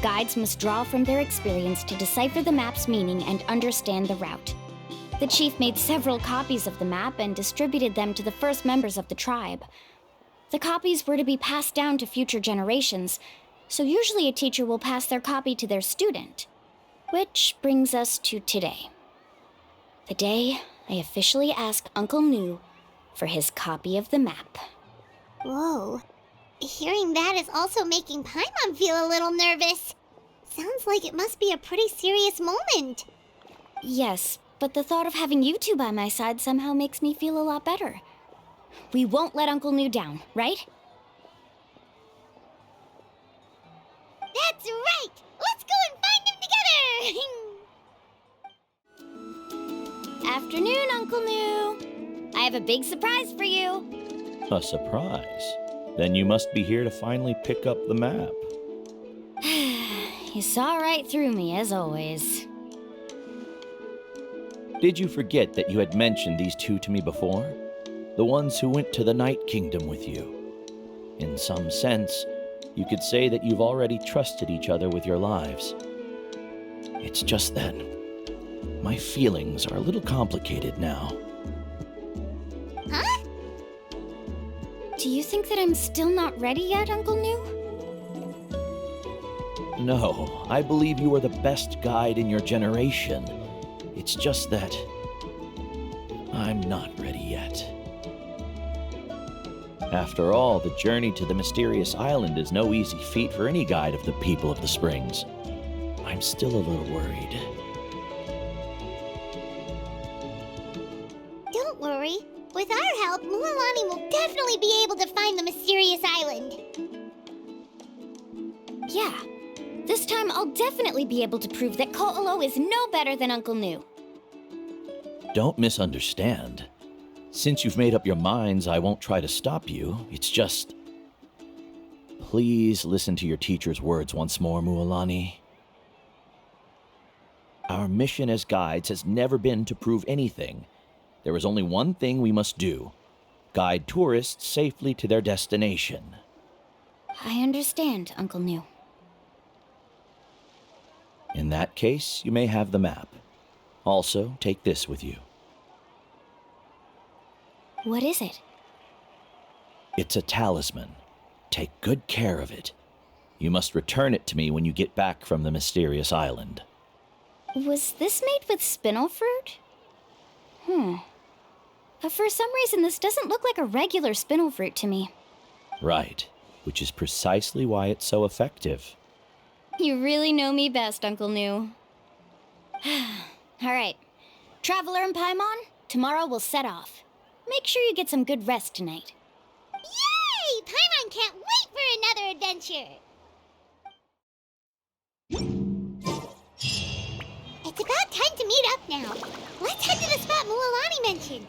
Guides must draw from their experience to decipher the map's meaning and understand the route. The chief made several copies of the map and distributed them to the first members of the tribe. The copies were to be passed down to future generations, so usually a teacher will pass their copy to their student. Which brings us to today. The day I officially asked Uncle Nu for his copy of the map. Whoa. Hearing that is also making Paimon feel a little nervous. Sounds like it must be a pretty serious moment. Yes, but the thought of having you two by my side somehow makes me feel a lot better. We won't let Uncle Nu down, right? That's right! Let's go and find him together! Afternoon, Uncle Nu. I have a big surprise for you. A surprise? Then you must be here to finally pick up the map. You saw right through me, as always. Did you forget that you had mentioned these two to me before? The ones who went to the Night Kingdom with you. In some sense, you could say that you've already trusted each other with your lives. It's just that my feelings are a little complicated now. Huh? Do you think that I'm still not ready yet, Uncle Nu? No, I believe you are the best guide in your generation. It's just that I'm not ready yet. After all, the journey to the mysterious island is no easy feat for any guide of the people of the Springs. I'm still a little worried. Don't worry. With our help, Mualani will definitely be able to find the mysterious island. Yeah. This time I'll definitely be able to prove that Ko'olo is no better than Uncle Nu. Don't misunderstand. Since you've made up your minds, I won't try to stop you. It's just... Please listen to your teacher's words once more, Mualani. Our mission as guides has never been to prove anything. There is only one thing we must do. Guide tourists safely to their destination. I understand, Uncle Nu. In that case, you may have the map. Also, take this with you. What is it? It's a talisman. Take good care of it. You must return it to me when you get back from the mysterious island. Was this made with spinel fruit? For some reason, this doesn't look like a regular spinel fruit to me. Right, which is precisely why it's so effective. You really know me best, Uncle New. All right. Traveler and Paimon, tomorrow we'll set off. Make sure you get some good rest tonight. Yay! Paimon can't wait for another adventure! It's about time to meet up now. Let's head to the spot Mualani mentioned.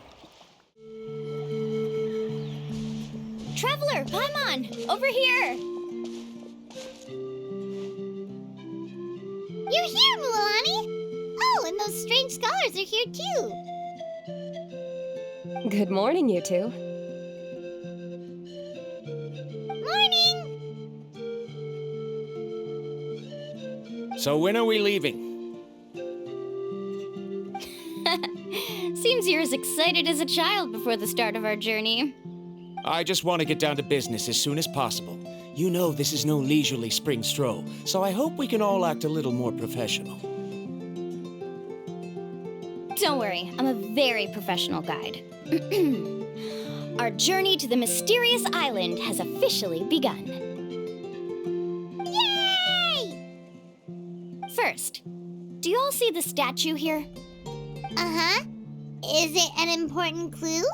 Traveler, Paimon, over here! You're here, Mualani! Oh, and those strange scholars are here too. Good morning, you two. Morning! So when are we leaving? Seems you're as excited as a child before the start of our journey. I just want to get down to business as soon as possible. You know this is no leisurely spring stroll, so I hope we can all act a little more professional. Don't worry, I'm a very professional guide. Our journey to the mysterious island has officially begun. Yay! First, do you all see the statue here? Uh-huh. Is it an important clue?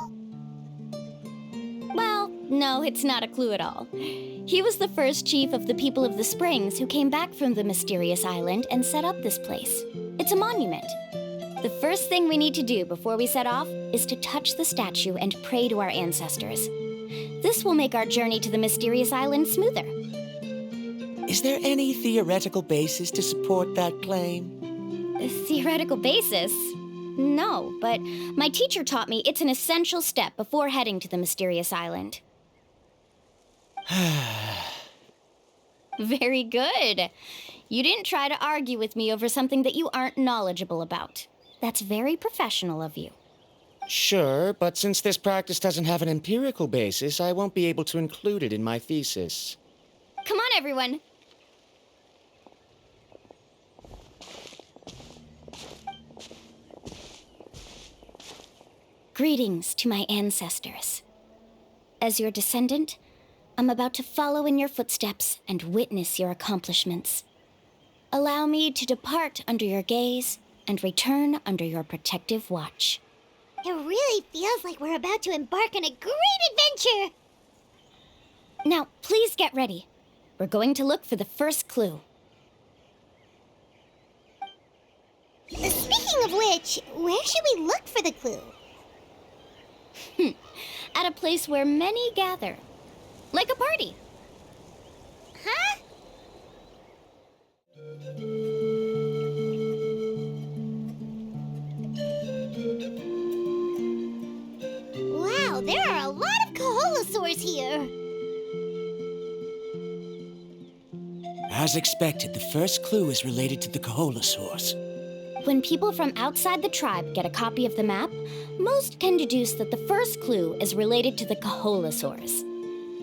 Well, no, it's not a clue at all. He was the first chief of the people of the Springs who came back from the mysterious island and set up this place. It's a monument. The first thing we need to do before we set off is to touch the statue and pray to our ancestors. This will make our journey to the mysterious island smoother. Is there any theoretical basis to support that claim? A theoretical basis? No, but my teacher taught me it's an essential step before heading to the mysterious island. Very good. You didn't try to argue with me over something that you aren't knowledgeable about. That's very professional of you. Sure, but since this practice doesn't have an empirical basis, I won't be able to include it in my thesis. Come on, everyone. Greetings to my ancestors. As your descendant, I'm about to follow in your footsteps and witness your accomplishments. Allow me to depart under your gaze and return under your protective watch. It really feels like we're about to embark on a great adventure! Now, please get ready. We're going to look for the first clue. Speaking of which, where should we look for the clue? At a place where many gather. Like a party. Huh? Wow, there are a lot of Kaholosaurs here. As expected, the first clue is related to the Kaholosaurs. When people from outside the tribe get a copy of the map, most can deduce that the first clue is related to the Kaholosaurs.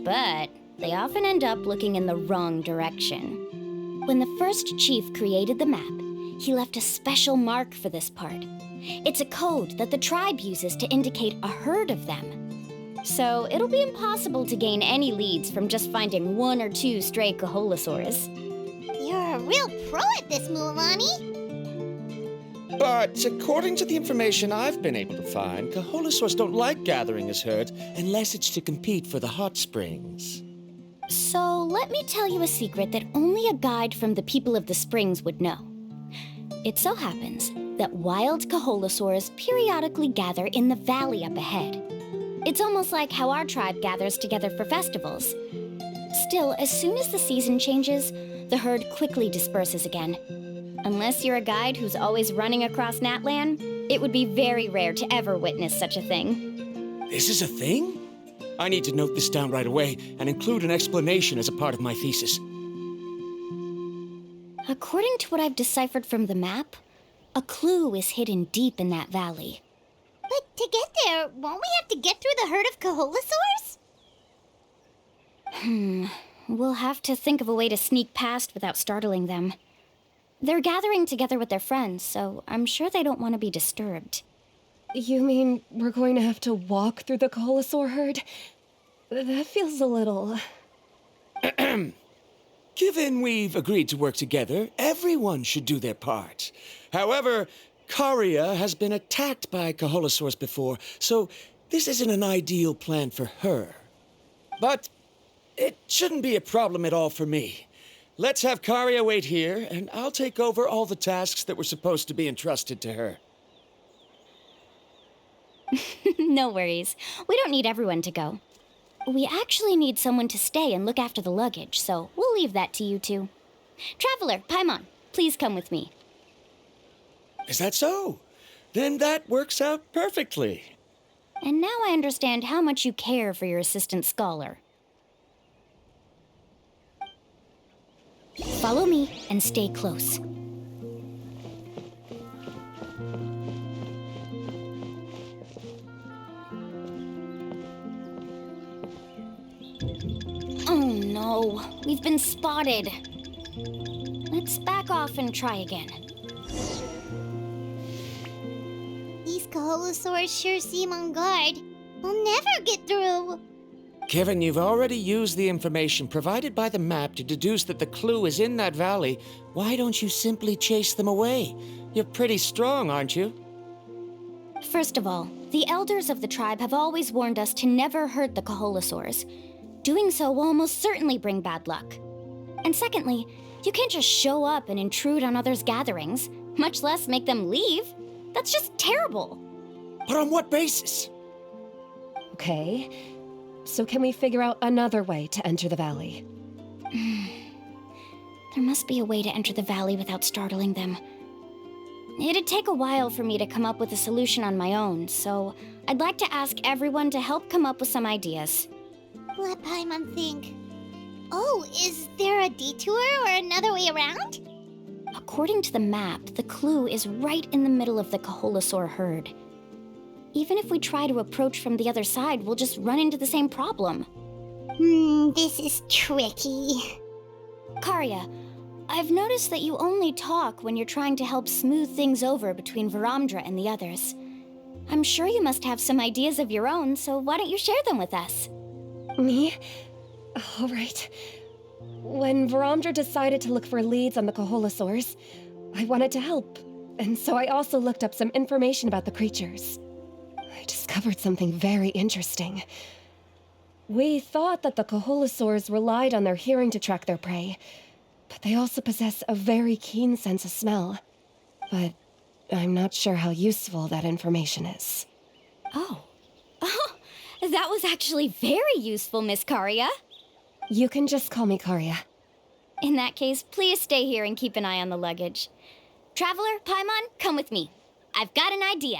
But they often end up looking in the wrong direction. When the first chief created the map, he left a special mark for this part. It's a code that the tribe uses to indicate a herd of them. So it'll be impossible to gain any leads from just finding one or two stray Kaholosaurs. You're a real pro at this, Mualani. But according to the information I've been able to find, Kaholosaurs don't like gathering as herds unless it's to compete for the hot springs. So let me tell you a secret that only a guide from the people of the springs would know. It so happens that wild Kaholosaurs periodically gather in the valley up ahead. It's almost like how our tribe gathers together for festivals. Still, as soon as the season changes, the herd quickly disperses again. Unless you're a guide who's always running across Natlan, it would be very rare to ever witness such a thing. This is a thing? I need to note this down right away and include an explanation as a part of my thesis. According to what I've deciphered from the map, a clue is hidden deep in that valley. But to get there, won't we have to get through the herd of Kaholosaurs? We'll have to think of a way to sneak past without startling them. They're gathering together with their friends, so I'm sure they don't want to be disturbed. You mean we're going to have to walk through the Kaholasaur herd? That feels a little... Given we've agreed to work together, everyone should do their part. However, Karia has been attacked by Kaholasaurs before, so this isn't an ideal plan for her. But it shouldn't be a problem at all for me. Let's have Karia wait here, and I'll take over all the tasks that were supposed to be entrusted to her. No worries. We don't need everyone to go. We actually need someone to stay and look after the luggage, so we'll leave that to you two. Traveler, Paimon, please come with me. Is that so? Then that works out perfectly. And now I understand how much you care for your assistant scholar. Follow me and stay close. Oh no, we've been spotted. Let's back off and try again. These Kaholasaurs sure seem on guard. We'll never get through. Given you've already used the information provided by the map to deduce that the clue is in that valley, why don't you simply chase them away? You're pretty strong, aren't you? First of all, the elders of the tribe have always warned us to never hurt the Kaholasaurs. Doing so will almost certainly bring bad luck. And secondly, you can't just show up and intrude on others' gatherings, much less make them leave. That's just terrible. But on what basis? Okay, so can we figure out another way to enter the valley? There must be a way to enter the valley without startling them. It'd take a while for me to come up with a solution on my own, so I'd like to ask everyone to help come up with some ideas. Let Paimon think. Oh, is there a detour or another way around? According to the map, the clue is right in the middle of the Kaholasaur herd. Even if we try to approach from the other side, we'll just run into the same problem. This is tricky. Karia, I've noticed that you only talk when you're trying to help smooth things over between Varamdra and the others. I'm sure you must have some ideas of your own, so why don't you share them with us? Me? All right. When Varamdra decided to look for leads on the Kaholasaurs, I wanted to help, and so I also looked up some information about the creatures. I discovered something very interesting. We thought that the Kaholasaurs relied on their hearing to track their prey, but they also possess a very keen sense of smell. But I'm not sure how useful that information is. Oh, that was actually very useful, Miss Karia. You can just call me Karia. In that case, please stay here and keep an eye on the luggage. Traveler, Paimon, come with me. I've got an idea.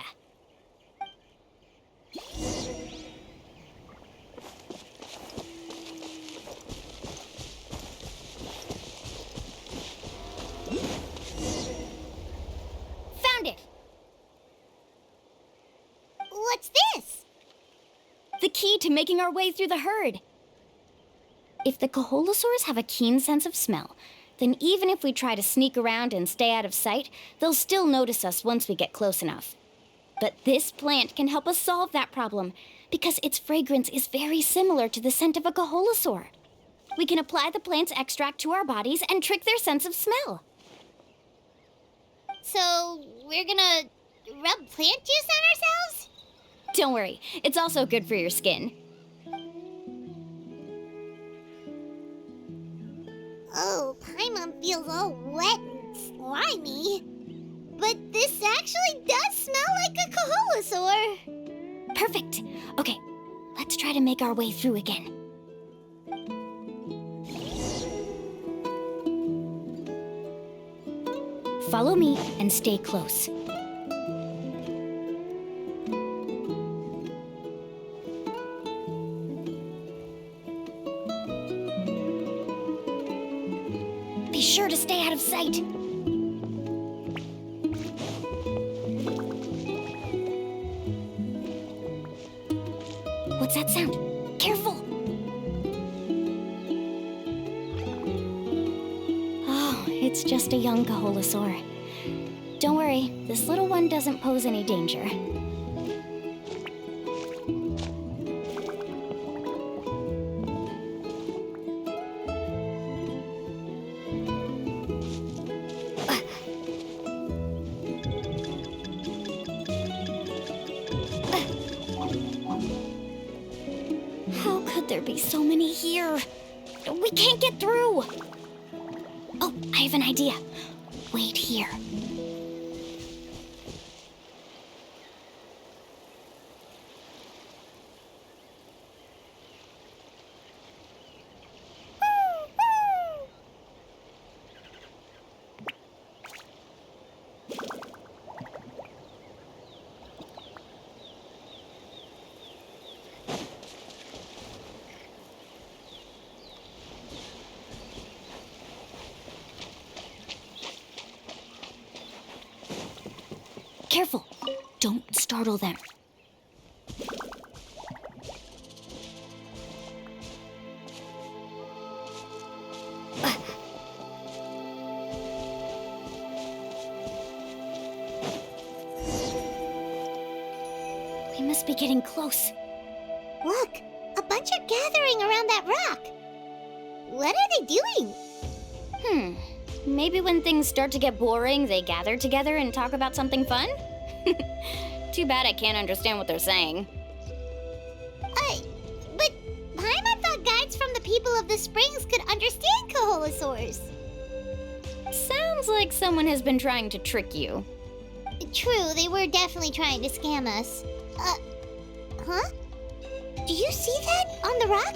Found it! What's this? The key to making our way through the herd. If the Kaholasaurs have a keen sense of smell, then even if we try to sneak around and stay out of sight, they'll still notice us once we get close enough. But this plant can help us solve that problem, because its fragrance is very similar to the scent of a Kaholasaur. We can apply the plant's extract to our bodies and trick their sense of smell. So, we're gonna rub plant juice on ourselves? Don't worry, it's also good for your skin. Oh, Paimon feels all wet and slimy. But this actually does smell like a Kaholasaur. Perfect. Okay, let's try to make our way through again. Follow me and stay close. Be sure to stay out of sight. What's that sound? Careful! Oh, it's just a young Kaholasaur. Don't worry, this little one doesn't pose any danger. so many here. We can't get through. Oh, I have an idea. Wait here. Careful! Don't startle them. We must be getting close. Look, a bunch are gathering around that rock. What are they doing? Maybe when things start to get boring, they gather together and talk about something fun? Too bad I can't understand what they're saying. But Paimon thought guides from the people of the springs could understand Kaholosaurs. Sounds like someone has been trying to trick you. True, they were definitely trying to scam us. Huh? Do you see that on the rock?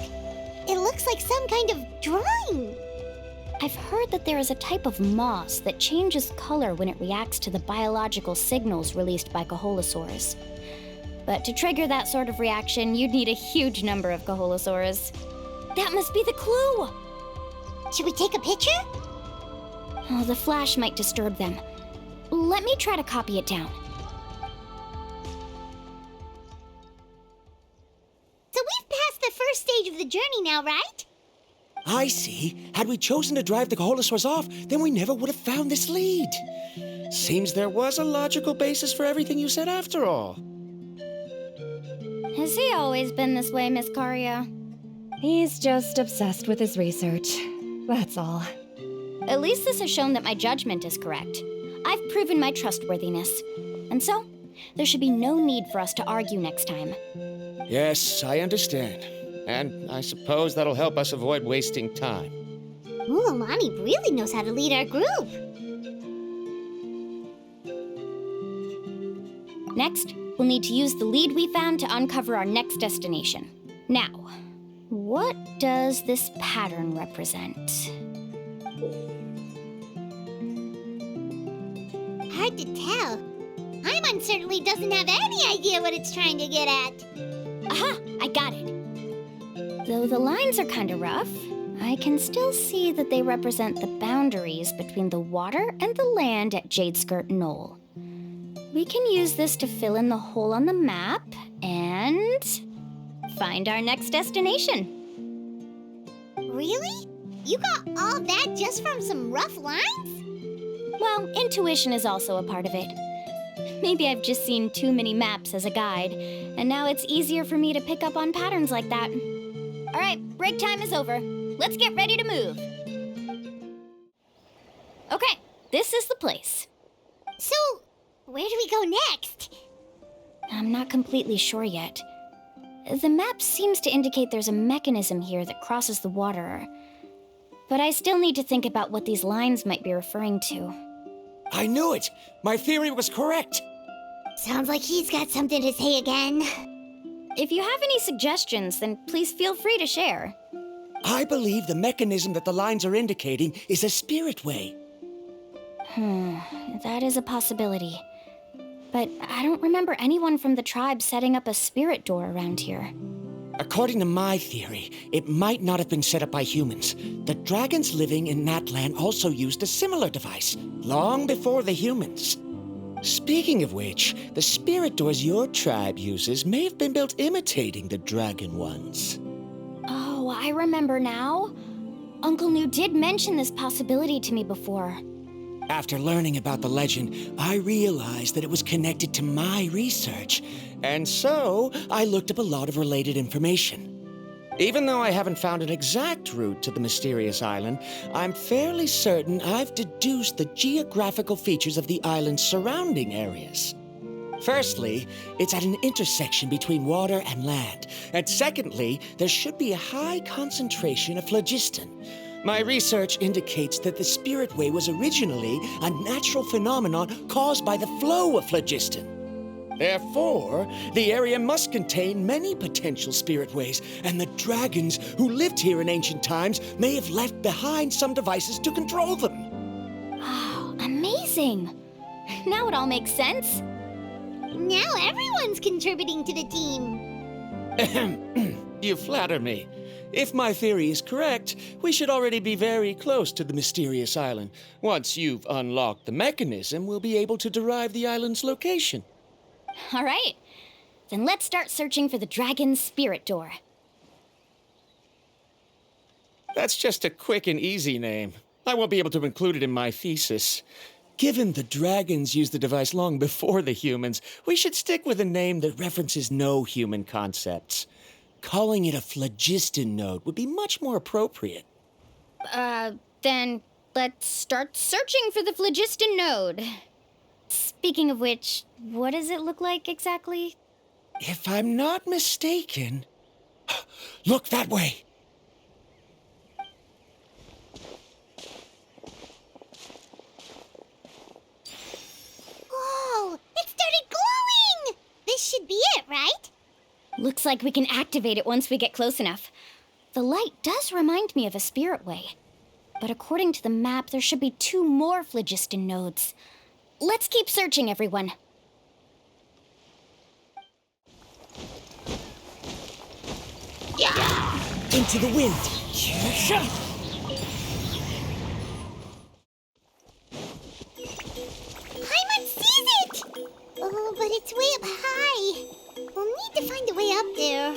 It looks like some kind of drawing. I've heard that there is a type of moss that changes color when it reacts to the biological signals released by Kaholosaurs. But to trigger that sort of reaction, you'd need a huge number of Kaholosaurs. That must be the clue! Should we take a picture? Oh, the flash might disturb them. Let me try to copy it down. So we've passed the first stage of the journey now, right? I see. Had we chosen to drive the Kaholosaurs off, then we never would have found this lead. Seems there was a logical basis for everything you said after all. Has he always been this way, Miss Karia? He's just obsessed with his research. That's all. At least this has shown that my judgment is correct. I've proven my trustworthiness. And so, there should be no need for us to argue next time. Yes, I understand. And I suppose that'll help us avoid wasting time. Mуалани really knows how to lead our group. Next, we'll need to use the lead we found to uncover our next destination. Now, what does this pattern represent? Hard to tell. Paimon certainly doesn't have any idea what it's trying to get at. Aha! I got it. Though the lines are kind of rough, I can still see that they represent the boundaries between the water and the land at Jadeskirt Knoll. We can use this to fill in the hole on the map and find our next destination. Really? You got all that just from some rough lines? Well, intuition is also a part of it. Maybe I've just seen too many maps as a guide, and now it's easier for me to pick up on patterns like that. All right, break time is over. Let's get ready to move. Okay, this is the place. So, where do we go next? I'm not completely sure yet. The map seems to indicate there's a mechanism here that crosses the water. But I still need to think about what these lines might be referring to. I knew it! My theory was correct! Sounds like he's got something to say again. If you have any suggestions, then please feel free to share. I believe the mechanism that the lines are indicating is a spirit way. That is a possibility. But I don't remember anyone from the tribe setting up a spirit door around here. According to my theory, it might not have been set up by humans. The dragons living in that land also used a similar device, long before the humans. Speaking of which, the spirit doors your tribe uses may have been built imitating the dragon ones. Oh, I remember now. Uncle New did mention this possibility to me before. After learning about the legend, I realized that it was connected to my research, and so I looked up a lot of related information. Even though I haven't found an exact route to the mysterious island, I'm fairly certain I've deduced the geographical features of the island's surrounding areas. Firstly, it's at an intersection between water and land. And secondly, there should be a high concentration of phlogiston. My research indicates that the spirit way was originally a natural phenomenon caused by the flow of phlogiston. Therefore, the area must contain many potential spirit ways, and the dragons who lived here in ancient times may have left behind some devices to control them. Oh, amazing! Now it all makes sense. Now everyone's contributing to the team. You flatter me. If my theory is correct, we should already be very close to the mysterious island. Once you've unlocked the mechanism, we'll be able to derive the island's location. All right. Then let's start searching for the dragon's spirit door. That's just a quick and easy name. I won't be able to include it in my thesis. Given the dragons used the device long before the humans, we should stick with a name that references no human concepts. Calling it a phlogiston node would be much more appropriate. Then let's start searching for the phlogiston node. Speaking of which, what does it look like exactly? If I'm not mistaken... Look that way! Whoa! It started glowing! This should be it, right? Looks like we can activate it once we get close enough. The light does remind me of a spirit way. But according to the map, there should be 2 more phlogiston nodes. Let's keep searching, everyone. Yeah! Into the wind! Paimon sees it! Oh, but it's way up high. We'll need to find a way up there.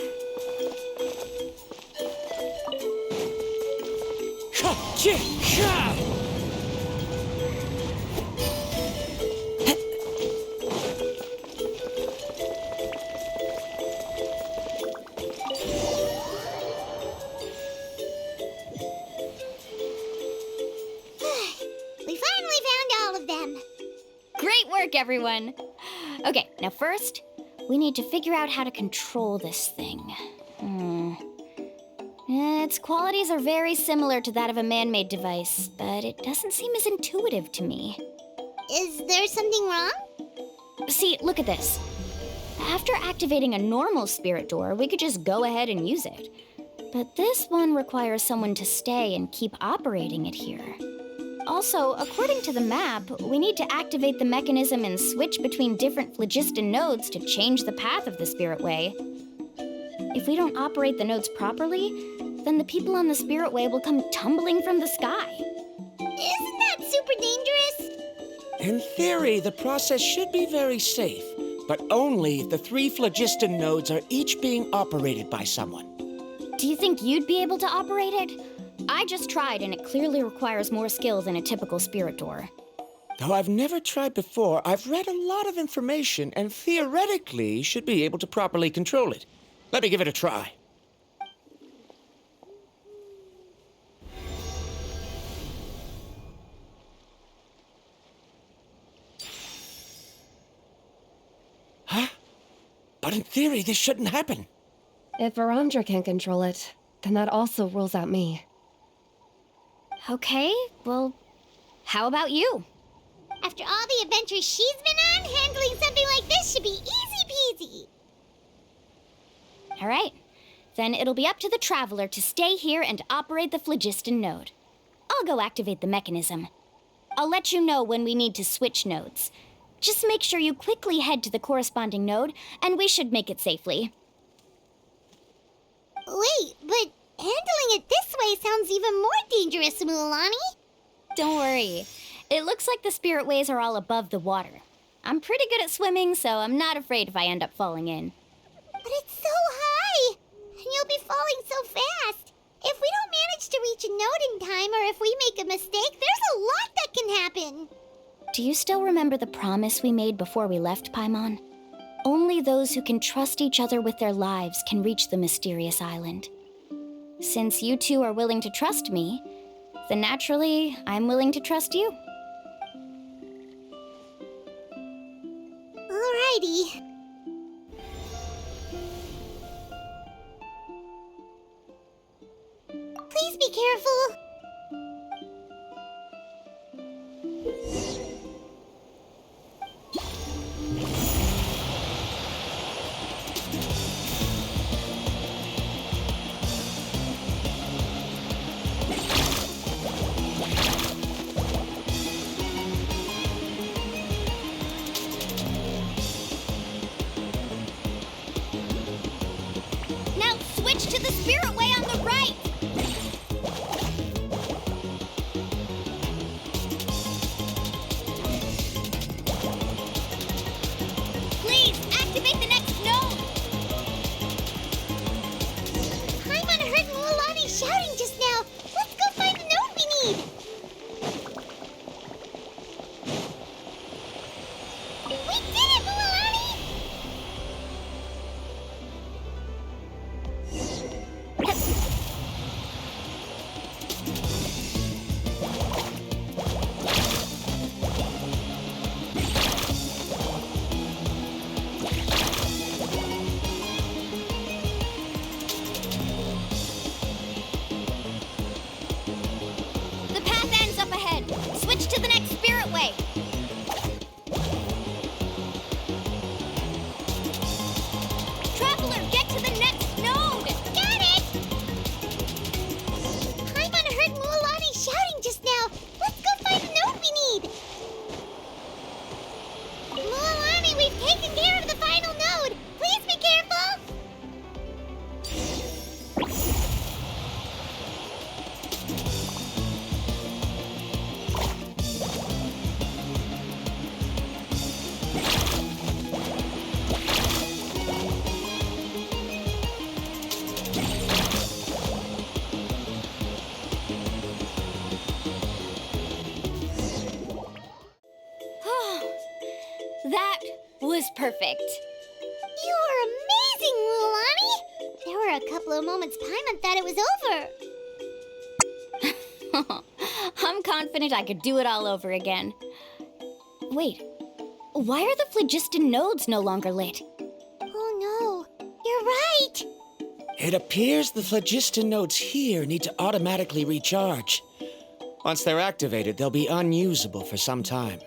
We finally found all of them. Great work, everyone. Okay, now first, we need to figure out how to control this thing. Its qualities are very similar to that of a man-made device, but it doesn't seem as intuitive to me. Is there something wrong? See, look at this. After activating a normal spirit door, we could just go ahead and use it. But this one requires someone to stay and keep operating it here. Also, according to the map, we need to activate the mechanism and switch between different phlogiston nodes to change the path of the spirit way. If we don't operate the nodes properly, then the people on the spirit way will come tumbling from the sky. Isn't that super dangerous? In theory, the process should be very safe, but only if the 3 phlogiston nodes are each being operated by someone. Do you think you'd be able to operate it? I just tried, and it clearly requires more skill than a typical spirit door. Though I've never tried before, I've read a lot of information and theoretically should be able to properly control it. Let me give it a try. Huh? But in theory, this shouldn't happen. If Verandra can control it, then that also rules out me. Okay, well, how about you? After all the adventures she's been on, handling something like this should be easy peasy. All right, then it'll be up to the Traveler to stay here and operate the phlogiston node. I'll go activate the mechanism. I'll let you know when we need to switch nodes. Just make sure you quickly head to the corresponding node, and we should make it safely. Wait, but handling it this way sounds even more dangerous, Moualani. Don't worry. It looks like the spirit ways are all above the water. I'm pretty good at swimming, so I'm not afraid if I end up falling in. But it's so high, and you'll be falling so fast. If we don't manage to reach a node in time, or if we make a mistake, there's a lot that can happen. Do you still remember the promise we made before we left, Paimon? Only those who can trust each other with their lives can reach the mysterious island. Since you two are willing to trust me, then naturally, I'm willing to trust you. Alrighty. Please be careful. Now switch to the spirit way on the right! Please, activate the next node! Paimon heard Mualani shouting just now. Let's go find the node we need. We did it, Mualani! The path ends up ahead. Switch to the next spirit way. Traveler, get to the next node! Got it! Paimon heard Mualani shouting just now. Let's go find the node we need. Mualani, we've taken care of the final node. Please be careful. That was perfect. You were amazing, Mualani. There were a couple of moments Paimon thought it was over. I'm confident I could do it all over again. Wait, why are the phlogiston nodes no longer lit? Oh no, you're right. It appears the phlogiston nodes here need to automatically recharge. Once they're activated, they'll be unusable for some time.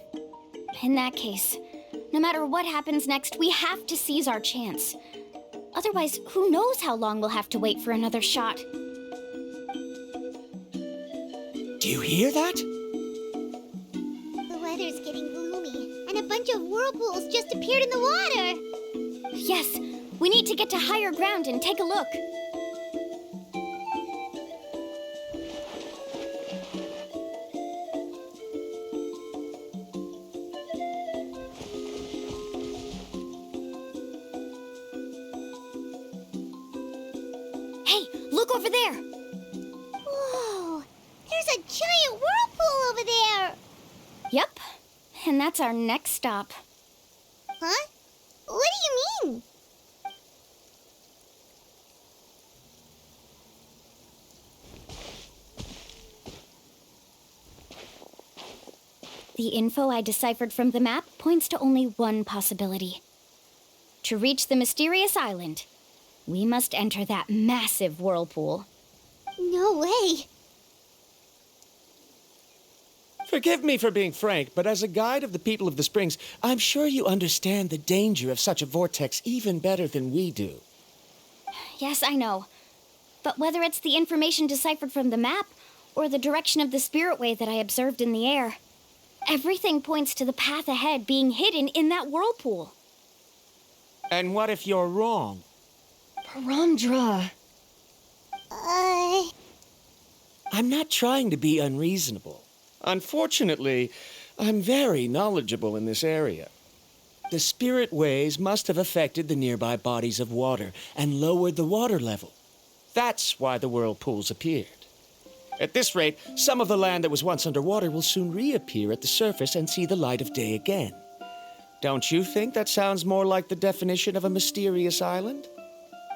In that case, no matter what happens next, we have to seize our chance. Otherwise, who knows how long we'll have to wait for another shot. Do you hear that? The weather's getting gloomy, and a bunch of whirlpools just appeared in the water. Yes, we need to get to higher ground and take a look. Hey, look over there! Whoa, there's a giant whirlpool over there. Yep, and that's our next stop. Huh? What do you mean? The info I deciphered from the map points to only one possibility. To reach the mysterious island, we must enter that massive whirlpool. No way. Forgive me for being frank, but as a guide of the people of the Springs, I'm sure you understand the danger of such a vortex even better than we do. Yes, I know. But whether it's the information deciphered from the map or the direction of the spirit way that I observed in the air, everything points to the path ahead being hidden in that whirlpool. And what if you're wrong? Paramdra. I'm not trying to be unreasonable. Unfortunately, I'm very knowledgeable in this area. The spirit waves must have affected the nearby bodies of water and lowered the water level. That's why the whirlpools appeared. At this rate, some of the land that was once underwater will soon reappear at the surface and see the light of day again. Don't you think that sounds more like the definition of a mysterious island?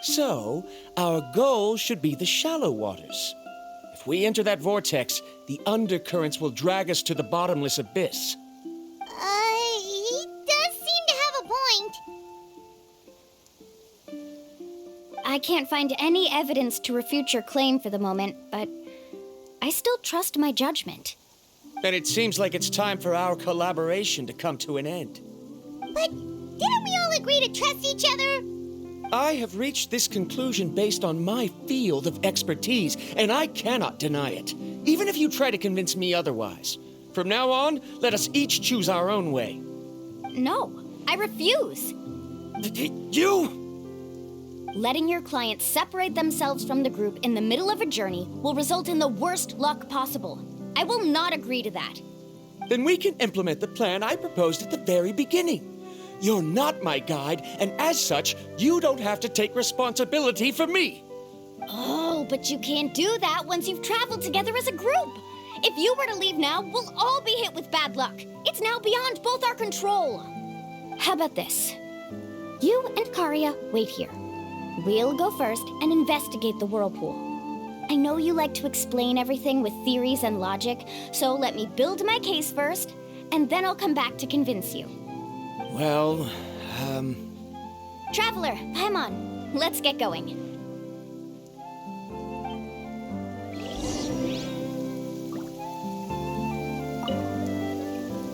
So, our goal should be the shallow waters. If we enter that vortex, the undercurrents will drag us to the bottomless abyss. He does seem to have a point. I can't find any evidence to refute your claim for the moment, but I still trust my judgment. Then it seems like it's time for our collaboration to come to an end. But didn't we all agree to trust each other? I have reached this conclusion based on my field of expertise, and I cannot deny it, even if you try to convince me otherwise. From now on, let us each choose our own way. No, I refuse. You? Letting your clients separate themselves from the group in the middle of a journey will result in the worst luck possible. I will not agree to that. Then we can implement the plan I proposed at the very beginning. You're not my guide, and as such, you don't have to take responsibility for me. Oh, but you can't do that once you've traveled together as a group. If you were to leave now, we'll all be hit with bad luck. It's now beyond both our control. How about this? You and Karia wait here. We'll go first and investigate the whirlpool. I know you like to explain everything with theories and logic, so let me build my case first, and then I'll come back to convince you. Well, Traveler, Paimon, let's get going.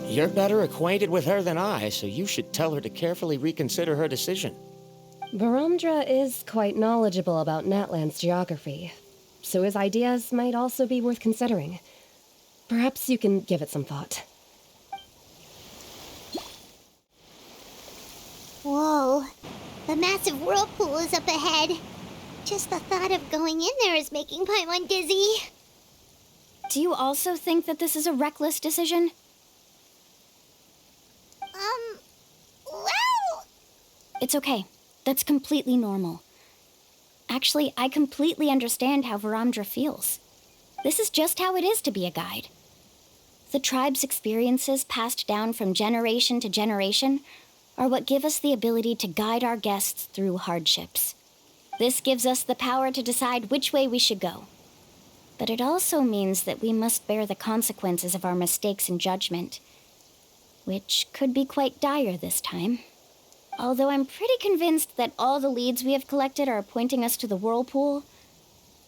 You're better acquainted with her than I, so you should tell her to carefully reconsider her decision. Baramdra is quite knowledgeable about Natland's geography, so his ideas might also be worth considering. Perhaps you can give it some thought. Whoa, the massive whirlpool is up ahead. Just the thought of going in there is making Paimon dizzy. Do you also think that this is a reckless decision? Well... It's okay. That's completely normal. Actually, I completely understand how Varamdra feels. This is just how it is to be a guide. The tribe's experiences passed down from generation to generation are what give us the ability to guide our guests through hardships. This gives us the power to decide which way we should go. But it also means that we must bear the consequences of our mistakes and judgment, which could be quite dire this time. Although I'm pretty convinced that all the leads we have collected are pointing us to the whirlpool,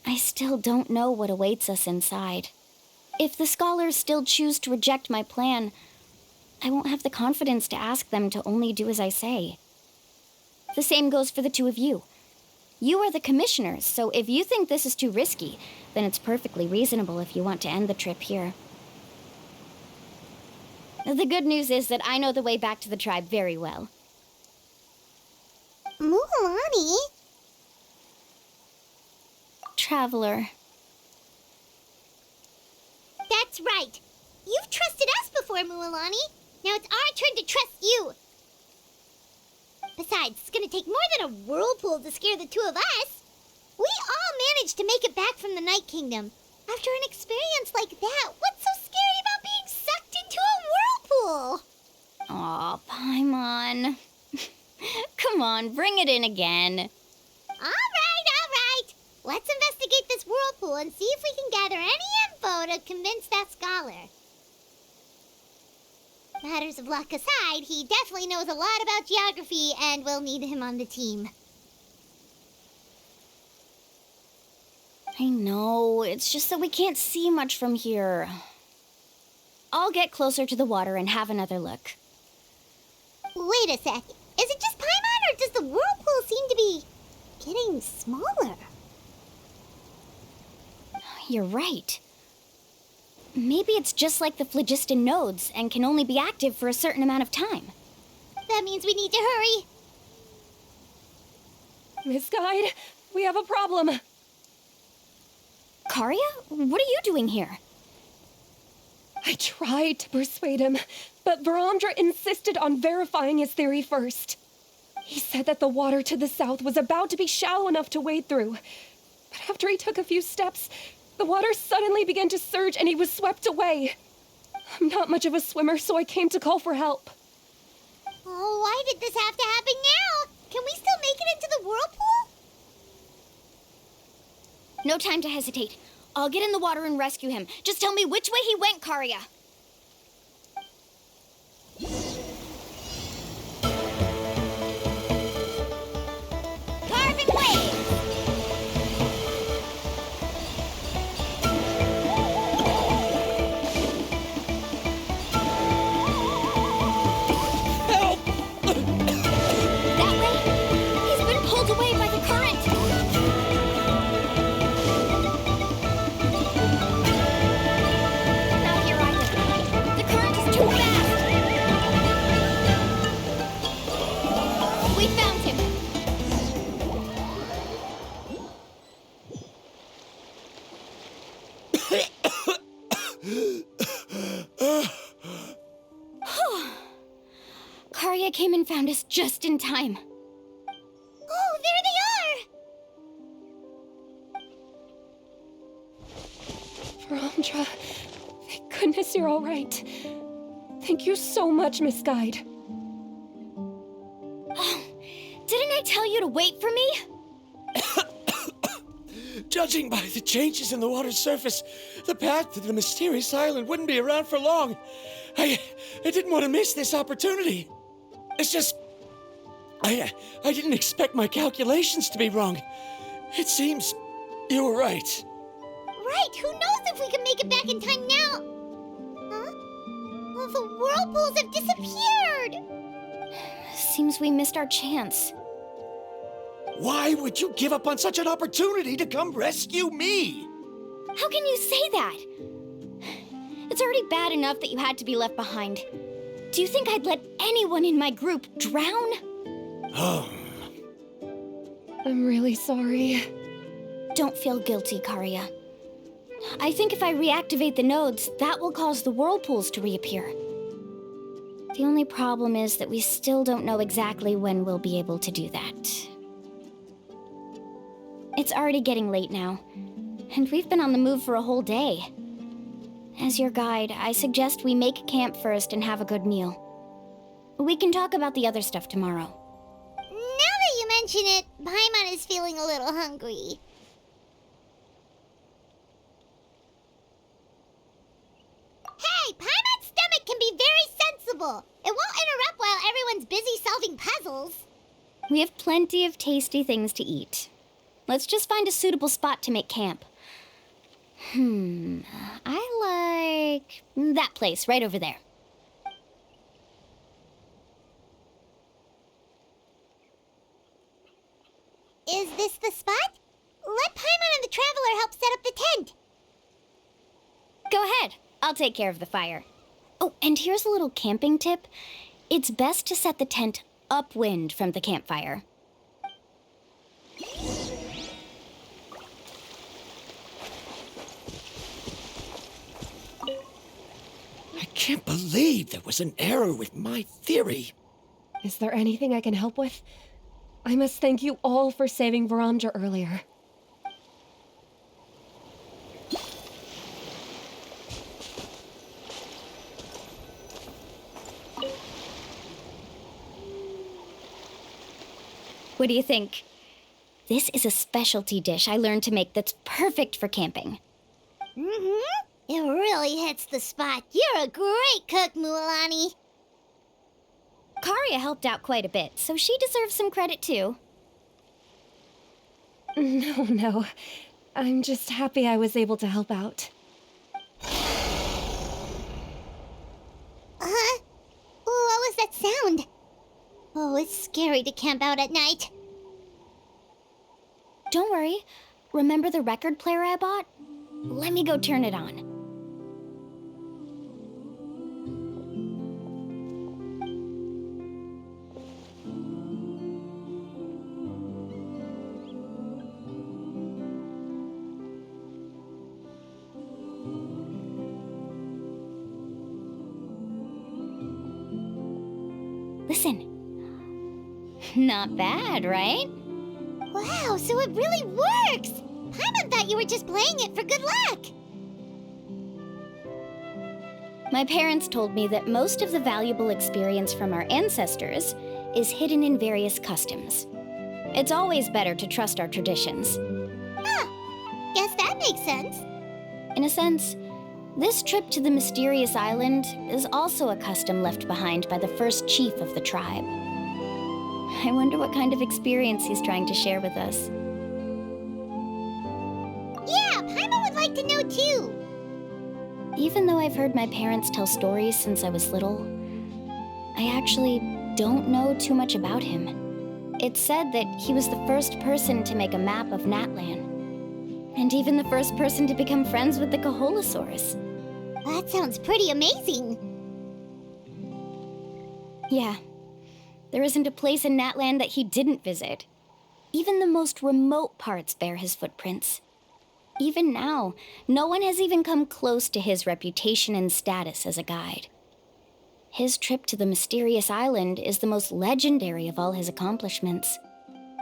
I still don't know what awaits us inside. If the scholars still choose to reject my plan, I won't have the confidence to ask them to only do as I say. The same goes for the two of you. You are the commissioners, so if you think this is too risky, then it's perfectly reasonable if you want to end the trip here. The good news is that I know the way back to the tribe very well. Moualani? Traveler. That's right. You've trusted us before, Moualani. Now it's our turn to trust you. Besides, it's gonna take more than a whirlpool to scare the two of us. We all managed to make it back from the Night Kingdom. After an experience like that, what's so scary about being sucked into a whirlpool? Aw, Paimon. Come on, bring it in again. All right. Let's investigate this whirlpool and see if we can gather any info to convince that scholar. Matters of luck aside, he definitely knows a lot about geography, and we'll need him on the team. I know, it's just that we can't see much from here. I'll get closer to the water and have another look. Wait a sec. Is it just Paimon, or does the whirlpool seem to be getting smaller? You're right. Maybe it's just like the phlogiston nodes and can only be active for a certain amount of time. That means we need to hurry. Miss Guide, we have a problem. Karia, what are you doing here? I tried to persuade him, but Varamdra insisted on verifying his theory first. He said that the water to the south was about to be shallow enough to wade through. But after he took a few steps, the water suddenly began to surge and he was swept away. I'm not much of a swimmer, so I came to call for help. Oh, why did this have to happen now? Can we still make it into the whirlpool? No time to hesitate. I'll get in the water and rescue him. Just tell me which way he went, Karia. Carving waves! came and found us just in time. Oh, there they are! Verandra, thank goodness you're all right. Thank you so much, Miss Guide. Oh, didn't I tell you to wait for me? Judging by the changes in the water's surface, the path to the mysterious island wouldn't be around for long. I didn't want to miss this opportunity. It's just... I didn't expect my calculations to be wrong. It seems you were right. Right, who knows if we can make it back in time now? Huh? Well, the whirlpools have disappeared! Seems we missed our chance. Why would you give up on such an opportunity to come rescue me? How can you say that? It's already bad enough that you had to be left behind. Do you think I'd let anyone in my group drown? I'm really sorry. Don't feel guilty, Karia. I think if I reactivate the nodes, that will cause the whirlpools to reappear. The only problem is that we still don't know exactly when we'll be able to do that. It's already getting late now, and we've been on the move for a whole day. As your guide, I suggest we make camp first and have a good meal. We can talk about the other stuff tomorrow. Now that you mention it, Paimon is feeling a little hungry. Hey, Paimon's stomach can be very sensible. It won't interrupt while everyone's busy solving puzzles. We have plenty of tasty things to eat. Let's just find a suitable spot to make camp. I like that place right over there. Is this the spot? Let Paimon and the Traveler help set up the tent. Go ahead. I'll take care of the fire. Oh, and here's a little camping tip. It's best to set the tent upwind from the campfire. I can't believe there was an error with my theory. Is there anything I can help with? I must thank you all for saving Verandra earlier. What do you think? This is a specialty dish I learned to make that's perfect for camping. It really hits the spot. You're a great cook, Mualani. Karia helped out quite a bit, so she deserves some credit too. No. I'm just happy I was able to help out. What was that sound? Oh, it's scary to camp out at night. Don't worry. Remember the record player I bought? Let me go turn it on. Listen. Not bad, right? Wow, so it really works! Paimon thought you were just playing it for good luck. My parents told me that most of the valuable experience from our ancestors is hidden in various customs. It's always better to trust our traditions. Guess that makes sense. In a sense, this trip to the mysterious island is also a custom left behind by the first chief of the tribe. I wonder what kind of experience he's trying to share with us. Yeah, Paimon would like to know too. Even though I've heard my parents tell stories since I was little, I actually don't know too much about him. It's said that he was the first person to make a map of Natlan, and even the first person to become friends with the Kaholosaurs. That sounds pretty amazing. Yeah. There isn't a place in Natlan that he didn't visit. Even the most remote parts bear his footprints. Even now, no one has even come close to his reputation and status as a guide. His trip to the mysterious island is the most legendary of all his accomplishments.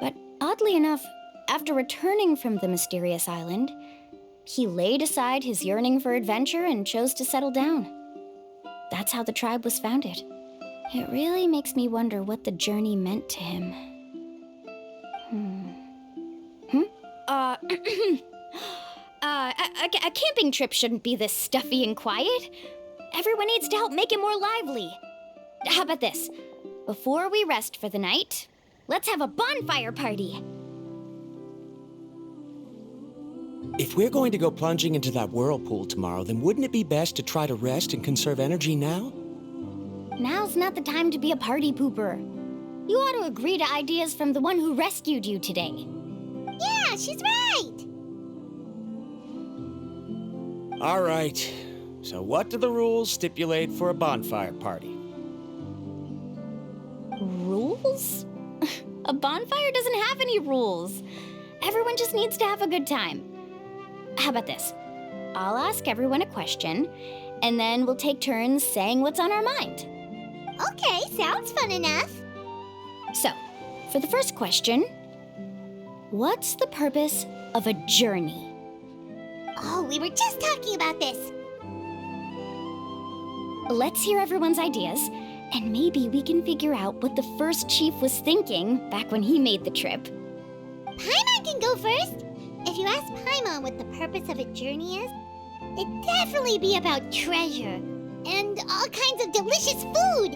But oddly enough, after returning from the mysterious island, he laid aside his yearning for adventure and chose to settle down. That's how the tribe was founded. It really makes me wonder what the journey meant to him. A camping trip shouldn't be this stuffy and quiet. Everyone needs to help make it more lively. How about this? Before we rest for the night, let's have a bonfire party. If we're going to go plunging into that whirlpool tomorrow, then wouldn't it be best to try to rest and conserve energy now? Now's not the time to be a party pooper. You ought to agree to ideas from the one who rescued you today. Yeah, she's right! All right. So what do the rules stipulate for a bonfire party? Rules? A bonfire doesn't have any rules. Everyone just needs to have a good time. How about this? I'll ask everyone a question, and then we'll take turns saying what's on our mind. Okay, sounds fun enough. So, for the first question, what's the purpose of a journey? Oh, we were just talking about this. Let's hear everyone's ideas, and maybe we can figure out what the first chief was thinking back when he made the trip. Paimon can go first. If you ask Paimon what the purpose of a journey is, it'd definitely be about treasure and all kinds of delicious food.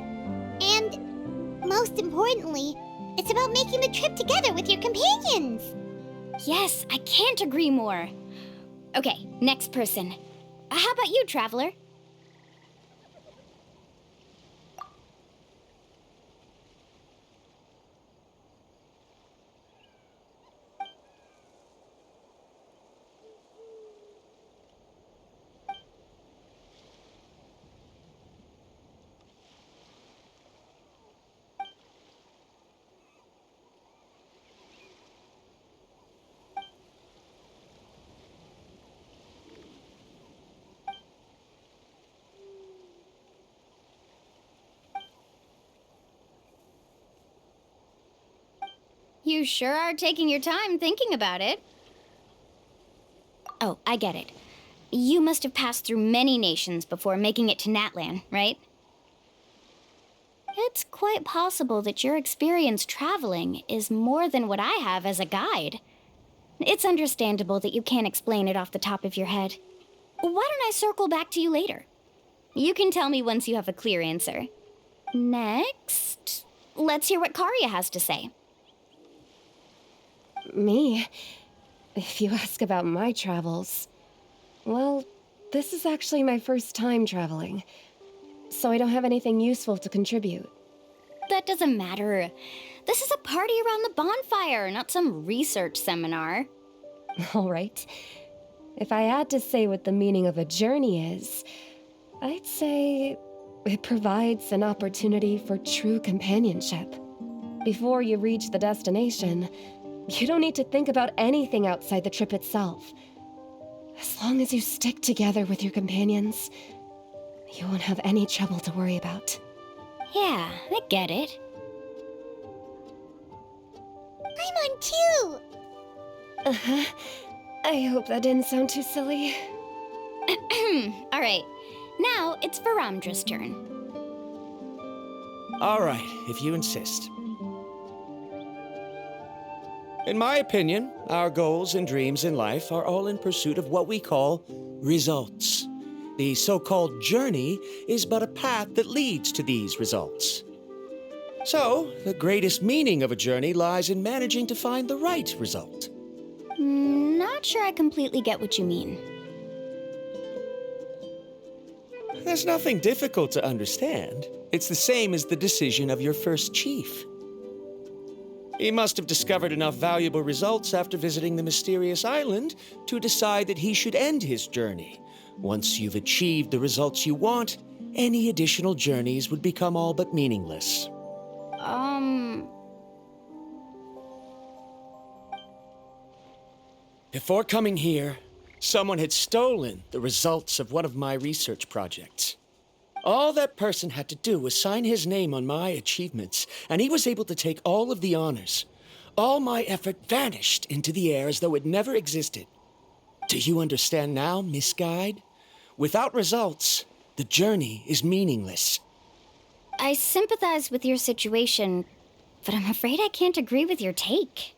And most importantly, it's about making the trip together with your companions. Yes, I can't agree more. Okay, next person. How about you, Traveler? You sure are taking your time thinking about it. Oh, I get it. You must have passed through many nations before making it to Natlan, right? It's quite possible that your experience traveling is more than what I have as a guide. It's understandable that you can't explain it off the top of your head. Why don't I circle back to you later? You can tell me once you have a clear answer. Next, let's hear what Karya has to say. Me? If you ask about my travels, well, this is actually my first time traveling, so I don't have anything useful to contribute. That doesn't matter. This is a party around the bonfire, not some research seminar. All right. If I had to say what the meaning of a journey is, I'd say it provides an opportunity for true companionship. Before you reach the destination, you don't need to think about anything outside the trip itself. As long as you stick together with your companions, you won't have any trouble to worry about. Yeah, I get it. I'm on too! Uh-huh. I hope that didn't sound too silly. All right, now it's Varamdra's turn. All right, if you insist. In my opinion, our goals and dreams in life are all in pursuit of what we call results. The so-called journey is but a path that leads to these results. So, the greatest meaning of a journey lies in managing to find the right result. Not sure I completely get what you mean. There's nothing difficult to understand. It's the same as the decision of your first chief. He must have discovered enough valuable results after visiting the mysterious island to decide that he should end his journey. Once you've achieved the results you want, any additional journeys would become all but meaningless. Before coming here, someone had stolen the results of one of my research projects. All that person had to do was sign his name on my achievements, and he was able to take all of the honors. All my effort vanished into the air as though it never existed. Do you understand now, Miss Guide? Without results, the journey is meaningless. I sympathize with your situation, but I'm afraid I can't agree with your take.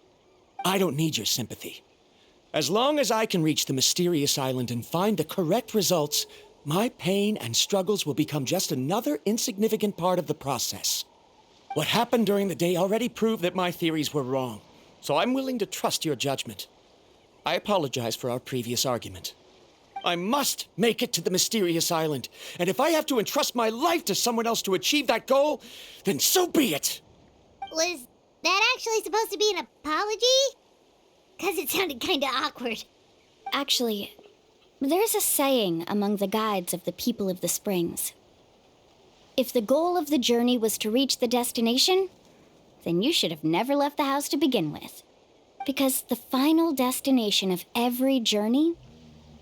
I don't need your sympathy. As long as I can reach the mysterious island and find the correct results, my pain and struggles will become just another insignificant part of the process. What happened during the day already proved that my theories were wrong, so I'm willing to trust your judgment. I apologize for our previous argument. I must make it to the mysterious island, and if I have to entrust my life to someone else to achieve that goal, then so be it! Was that actually supposed to be an apology? 'Cause it sounded kinda awkward. Actually, there's a saying among the guides of the people of the springs. If the goal of the journey was to reach the destination, then you should have never left the house to begin with. Because the final destination of every journey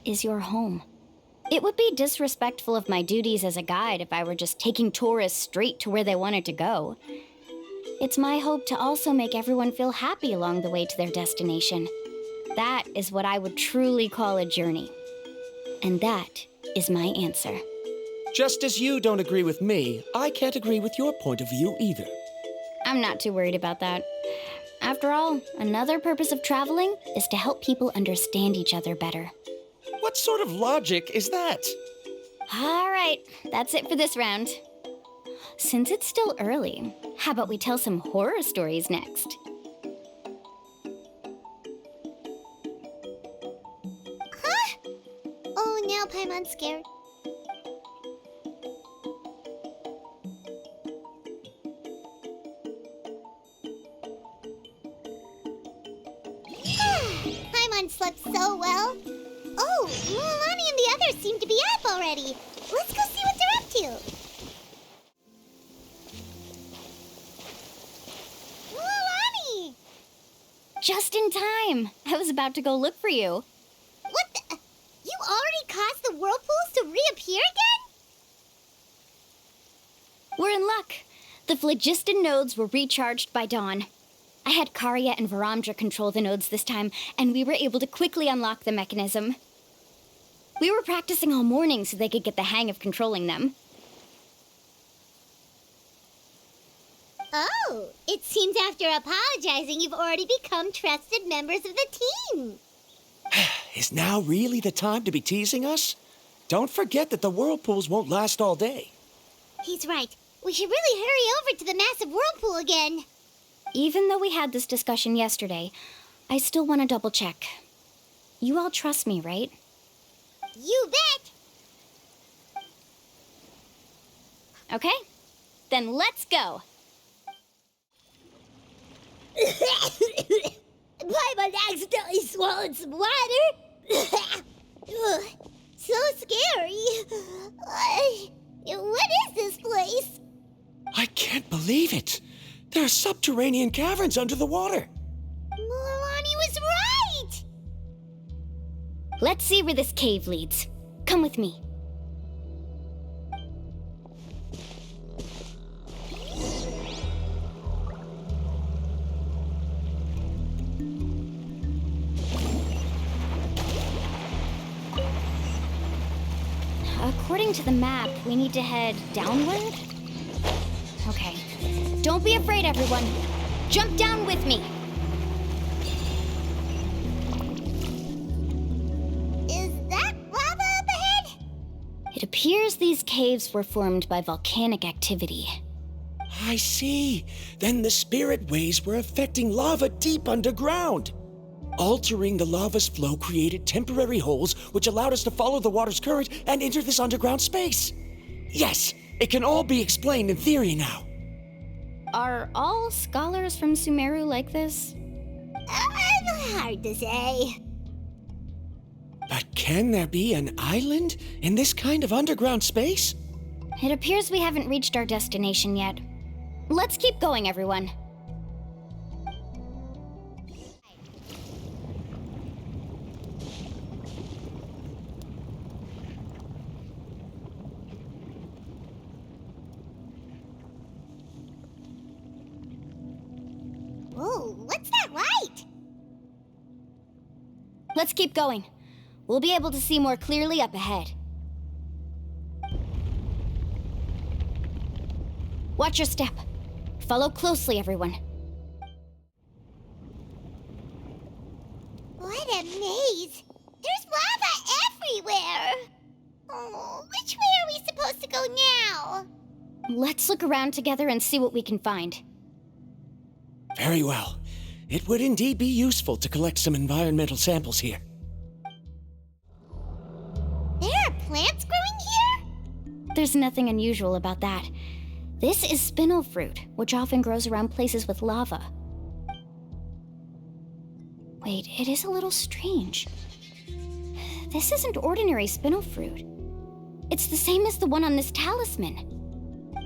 is your home. It would be disrespectful of my duties as a guide if I were just taking tourists straight to where they wanted to go. It's my hope to also make everyone feel happy along the way to their destination. That is what I would truly call a journey. And that is my answer. Just as you don't agree with me, I can't agree with your point of view either. I'm not too worried about that. After all, another purpose of traveling is to help people understand each other better. What sort of logic is that? All right, that's it for this round. Since it's still early, how about we tell some horror stories next? Huh? Oh, now Paimon's scared. Paimon slept so well. Oh, Mualani and the others seem to be up already. Let's go see what they're up to. Mualani! Just in time. I was about to go look for you. What the? You already caused the whirlpools to reappear again? We're in luck. The phlogiston nodes were recharged by dawn. I had Karya and Varamdra control the nodes this time, and we were able to quickly unlock the mechanism. We were practicing all morning so they could get the hang of controlling them. Oh, it seems after apologizing, you've already become trusted members of the team. Is now really the time to be teasing us? Don't forget that the whirlpools won't last all day. He's right. We should really hurry over to the massive whirlpool again. Even though we had this discussion yesterday, I still want to double check. You all trust me, right? You bet! Okay, then let's go. Paimon accidentally swallowed some water. Ugh, so scary. What is this place? I can't believe it. There are subterranean caverns under the water. Mualani was right! Let's see where this cave leads. Come with me. According to the map, we need to head downward? Okay. Don't be afraid, everyone. Jump down with me. Is that lava up ahead? It appears these caves were formed by volcanic activity. I see. Then the spirit waves were affecting lava deep underground. Altering the lava's flow created temporary holes which allowed us to follow the water's current and enter this underground space. Yes, it can all be explained in theory now. Are all scholars from Sumeru like this? Hard to say. But can there be an island in this kind of underground space? It appears we haven't reached our destination yet. Let's keep going, everyone. Let's keep going. We'll be able to see more clearly up ahead. Watch your step. Follow closely, everyone. What a maze! There's lava everywhere! Oh, which way are we supposed to go now? Let's look around together and see what we can find. Very well. It would indeed be useful to collect some environmental samples here. There are plants growing here? There's nothing unusual about that. This is spinel fruit, which often grows around places with lava. Wait, it is a little strange. This isn't ordinary spinel fruit. It's the same as the one on this talisman.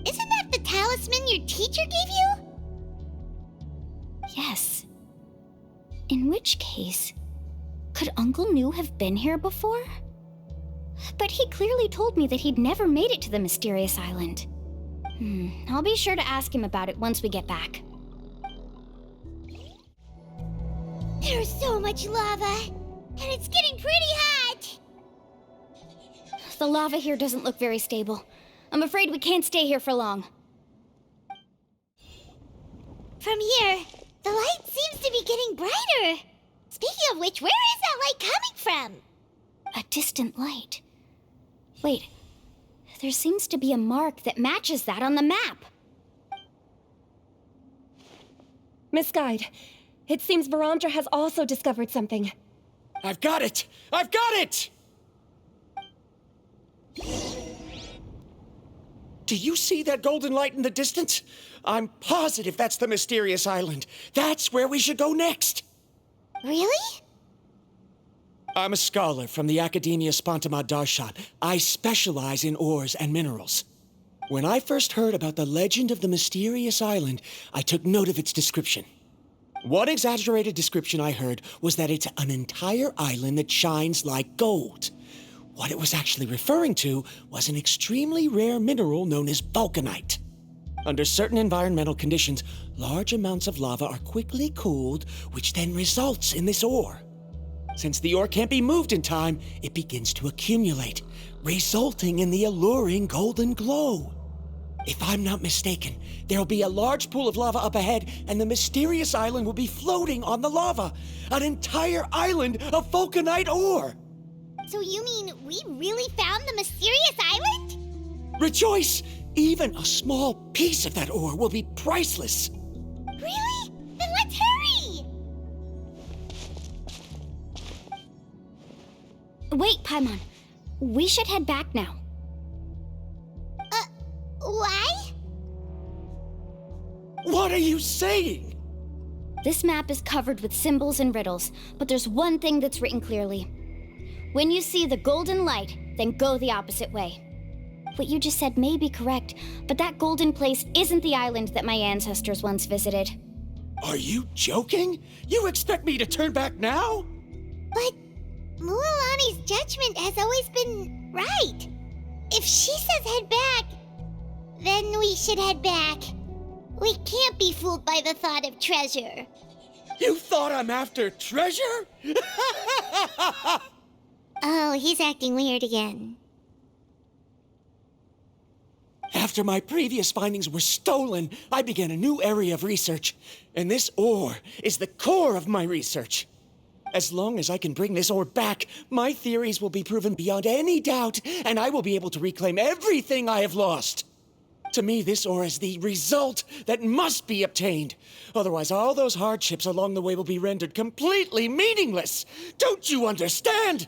Isn't that the talisman your teacher gave you? Yes. In which case, could Uncle New have been here before? But he clearly told me that he'd never made it to the mysterious island. I'll be sure to ask him about it once we get back. There's so much lava, and it's getting pretty hot. The lava here doesn't look very stable. I'm afraid we can't stay here for long. From here, the light seems to be getting brighter. Speaking of which, where is that light coming from? A distant light. Wait, there seems to be a mark that matches that on the map. Miss Guide, it seems Varamdra has also discovered something. I've got it! I've got it! Do you see that golden light in the distance? I'm positive that's the mysterious island. That's where we should go next. Really? I'm a scholar from the Academia Spontamad Darshan. I specialize in ores and minerals. When I first heard about the legend of the mysterious island, I took note of its description. One exaggerated description I heard was that it's an entire island that shines like gold. What it was actually referring to was an extremely rare mineral known as vulcanite. Under certain environmental conditions, large amounts of lava are quickly cooled, which then results in this ore. Since the ore can't be moved in time, it begins to accumulate, resulting in the alluring golden glow. If I'm not mistaken, there'll be a large pool of lava up ahead, and the mysterious island will be floating on the lava. An entire island of vulcanite ore! So you mean we really found the mysterious island? Rejoice! Even a small piece of that ore will be priceless. Really? Then let's hurry! Wait, Paimon. We should head back now. Why? What are you saying? This map is covered with symbols and riddles, but there's one thing that's written clearly. When you see the golden light, then go the opposite way. What you just said may be correct, but that golden place isn't the island that my ancestors once visited. Are you joking? You expect me to turn back now? But Mualani's judgment has always been right. If she says head back, then we should head back. We can't be fooled by the thought of treasure. You thought I'm after treasure? Oh, he's acting weird again. After my previous findings were stolen, I began a new area of research. And this ore is the core of my research. As long as I can bring this ore back, my theories will be proven beyond any doubt, and I will be able to reclaim everything I have lost. To me, this ore is the result that must be obtained. Otherwise, all those hardships along the way will be rendered completely meaningless. Don't you understand?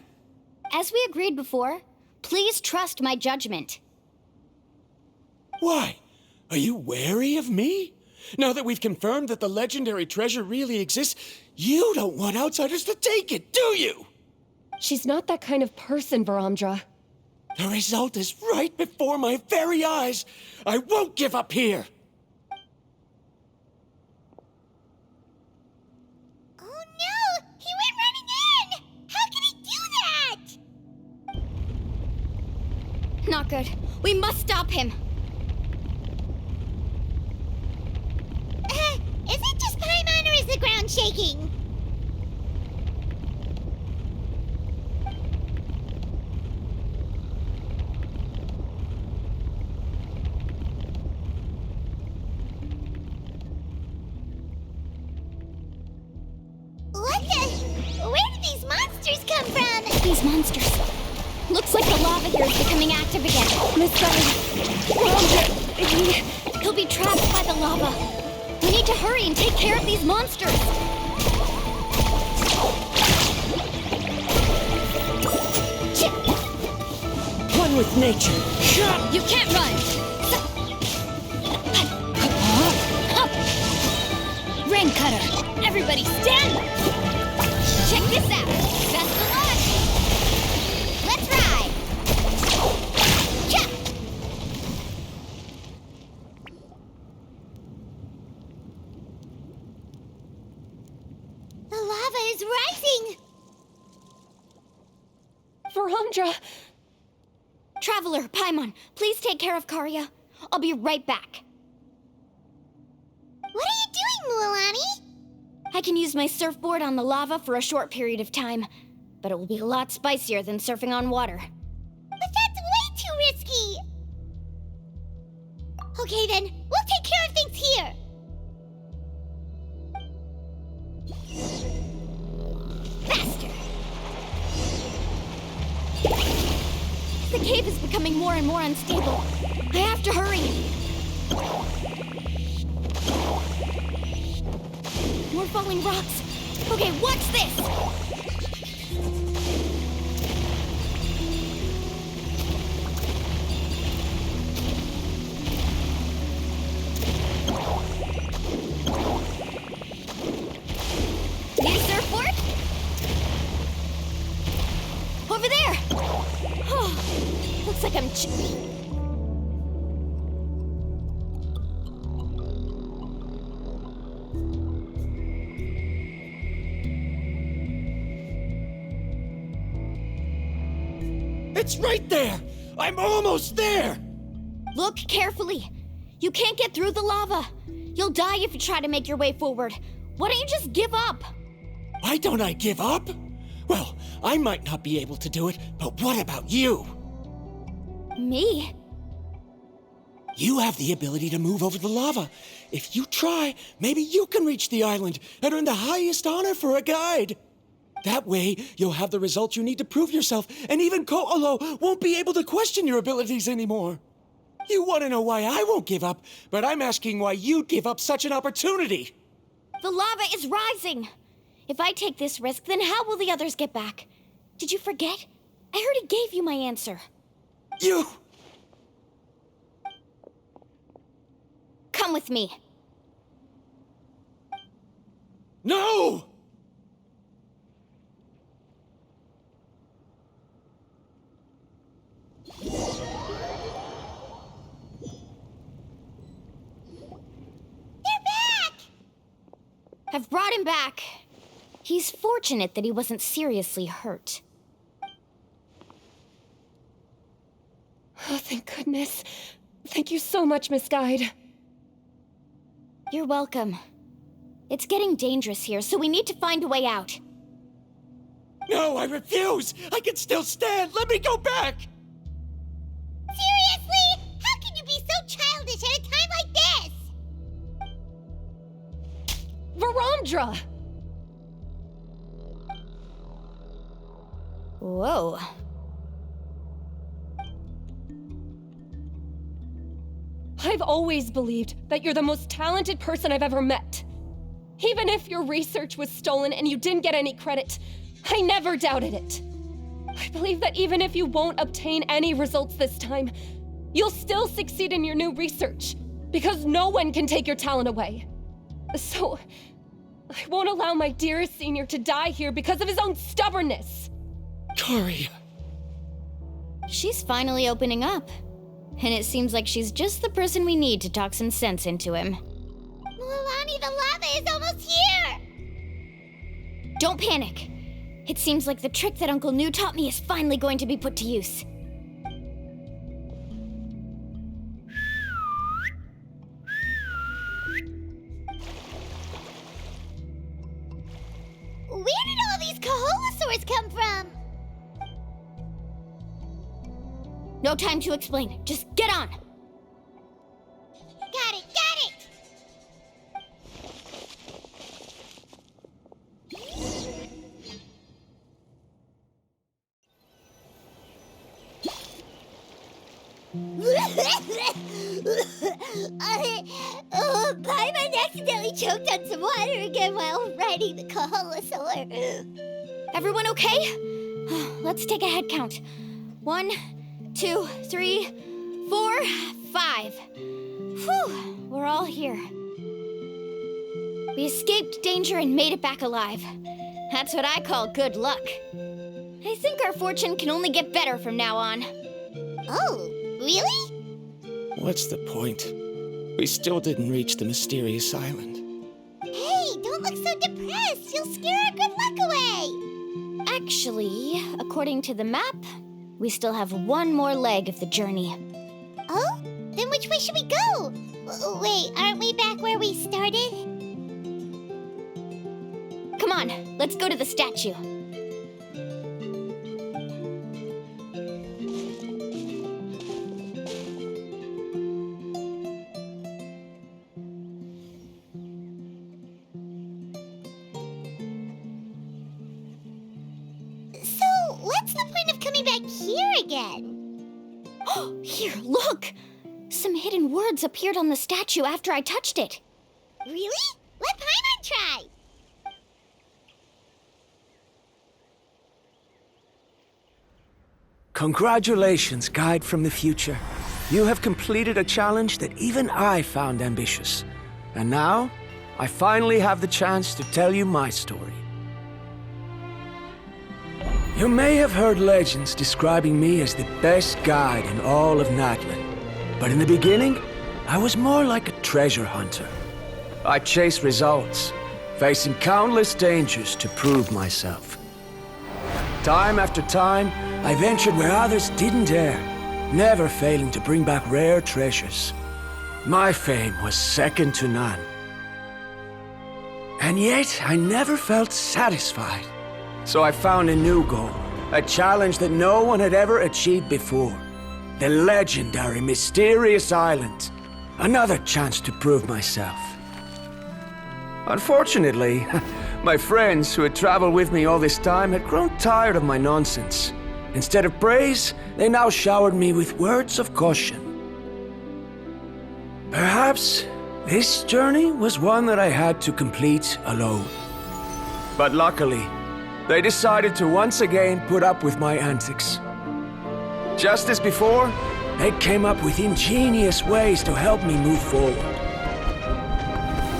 As we agreed before, please trust my judgment. Why? Are you wary of me? Now that we've confirmed that the legendary treasure really exists, you don't want outsiders to take it, do you? She's not that kind of person, Varamdra. The result is right before my very eyes. I won't give up here. Oh no! He went running in! How can he do that? Not good. We must stop him. Is it just Paimon or is the ground shaking? those monsters. Looks like the lava here is becoming active again. He'll be trapped by the lava. We need to hurry and take care of these monsters. One with nature. You can't run. Rain cutter. Everybody stand. Check this out. Best of luck. Let's ride. Cha! The lava is rising! Verandra! Traveler, Paimon, please take care of Karya. I'll be right back. What are you doing, Mualani? I can use my surfboard on the lava for a short period of time, but it will be a lot spicier than surfing on water. But that's way too risky! Okay then, we'll take care of things here! Faster! The cave is becoming more and more unstable. I have to hurry. More falling rocks. Okay, watch this! Need a surfboard? Over there! Oh, looks like I'm It's right there! I'm almost there! Look carefully. You can't get through the lava. You'll die if you try to make your way forward. Why don't you just give up? Why don't I give up? Well, I might not be able to do it, but what about you? Me? You have the ability to move over the lava. If you try, maybe you can reach the island and earn the highest honor for a guide. That way, you'll have the results you need to prove yourself, and even Ko'olo won't be able to question your abilities anymore. You want to know why I won't give up, but I'm asking why you'd give up such an opportunity. The lava is rising. If I take this risk, then how will the others get back? Did you forget? I already gave you my answer. You... Come with me. No! I've brought him back. He's fortunate that he wasn't seriously hurt. Oh, thank goodness. Thank you so much, Miss Guide. You're welcome. It's getting dangerous here, so we need to find a way out. No, I refuse! I can still stand! Let me go back! Seriously? How can you be so childish at a time like this? Verandra! Whoa. I've always believed that you're the most talented person I've ever met. Even if your research was stolen and you didn't get any credit, I never doubted it. I believe that even if you won't obtain any results this time, you'll still succeed in your new research, because no one can take your talent away. So, I won't allow my dearest senior to die here because of his own stubbornness. Karya. She's finally opening up. And it seems like she's just the person we need to talk some sense into him. Mualani, the lava is almost here! Don't panic. It seems like the trick that Uncle New taught me is finally going to be put to use. Where did all these Kaholosaurs come from? No time to explain. Just get on. Got it, got it! Paimon accidentally choked on some water again while riding the Kaholasaur. Everyone okay? Let's take a head count. 1, 2, 3, 4, 5. Whew, we're all here. We escaped danger and made it back alive. That's what I call good luck. I think our fortune can only get better from now on. Oh, really? What's the point? We still didn't reach the mysterious island. Hey, don't look so depressed. You'll scare our good luck away. Actually, according to the map, we still have one more leg of the journey. Oh? Then which way should we go? Wait, aren't we back where we started? Come on, let's go to the statue. So, what's the point of coming back here again? Here, look! Some hidden words appeared on the statue after I touched it. Really? Let Paimon try. Congratulations, guide from the future. You have completed a challenge that even I found ambitious. And now, I finally have the chance to tell you my story. You may have heard legends describing me as the best guide in all of Natlan. But in the beginning, I was more like a treasure hunter. I chased results, facing countless dangers to prove myself. Time after time, I ventured where others didn't dare, never failing to bring back rare treasures. My fame was second to none. And yet, I never felt satisfied. So I found a new goal, a challenge that no one had ever achieved before. The legendary Mysterious Island. Another chance to prove myself. Unfortunately, my friends who had traveled with me all this time had grown tired of my nonsense. Instead of praise, they now showered me with words of caution. Perhaps this journey was one that I had to complete alone. But luckily, they decided to once again put up with my antics. Just as before, they came up with ingenious ways to help me move forward.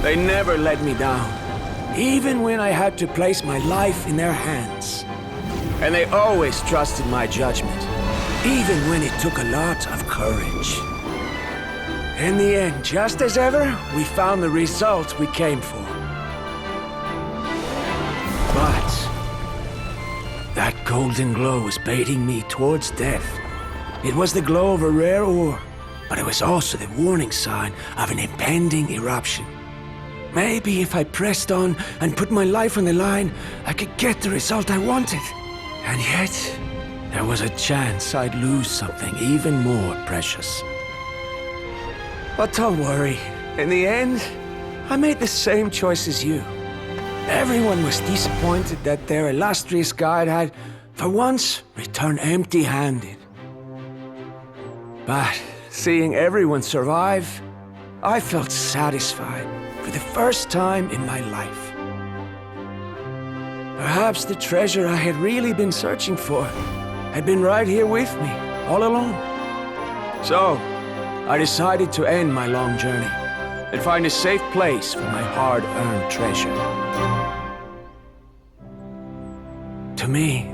They never let me down, even when I had to place my life in their hands. And they always trusted my judgment, even when it took a lot of courage. In the end, just as ever, we found the result we came for. But that golden glow was baiting me towards death. It was the glow of a rare ore, but it was also the warning sign of an impending eruption. Maybe if I pressed on and put my life on the line, I could get the result I wanted. And yet, there was a chance I'd lose something even more precious. But don't worry, in the end, I made the same choice as you. Everyone was disappointed that their illustrious guide had, for once, returned empty-handed. But seeing everyone survive, I felt satisfied for the first time in my life. Perhaps the treasure I had really been searching for had been right here with me, all along. So, I decided to end my long journey and find a safe place for my hard-earned treasure. To me,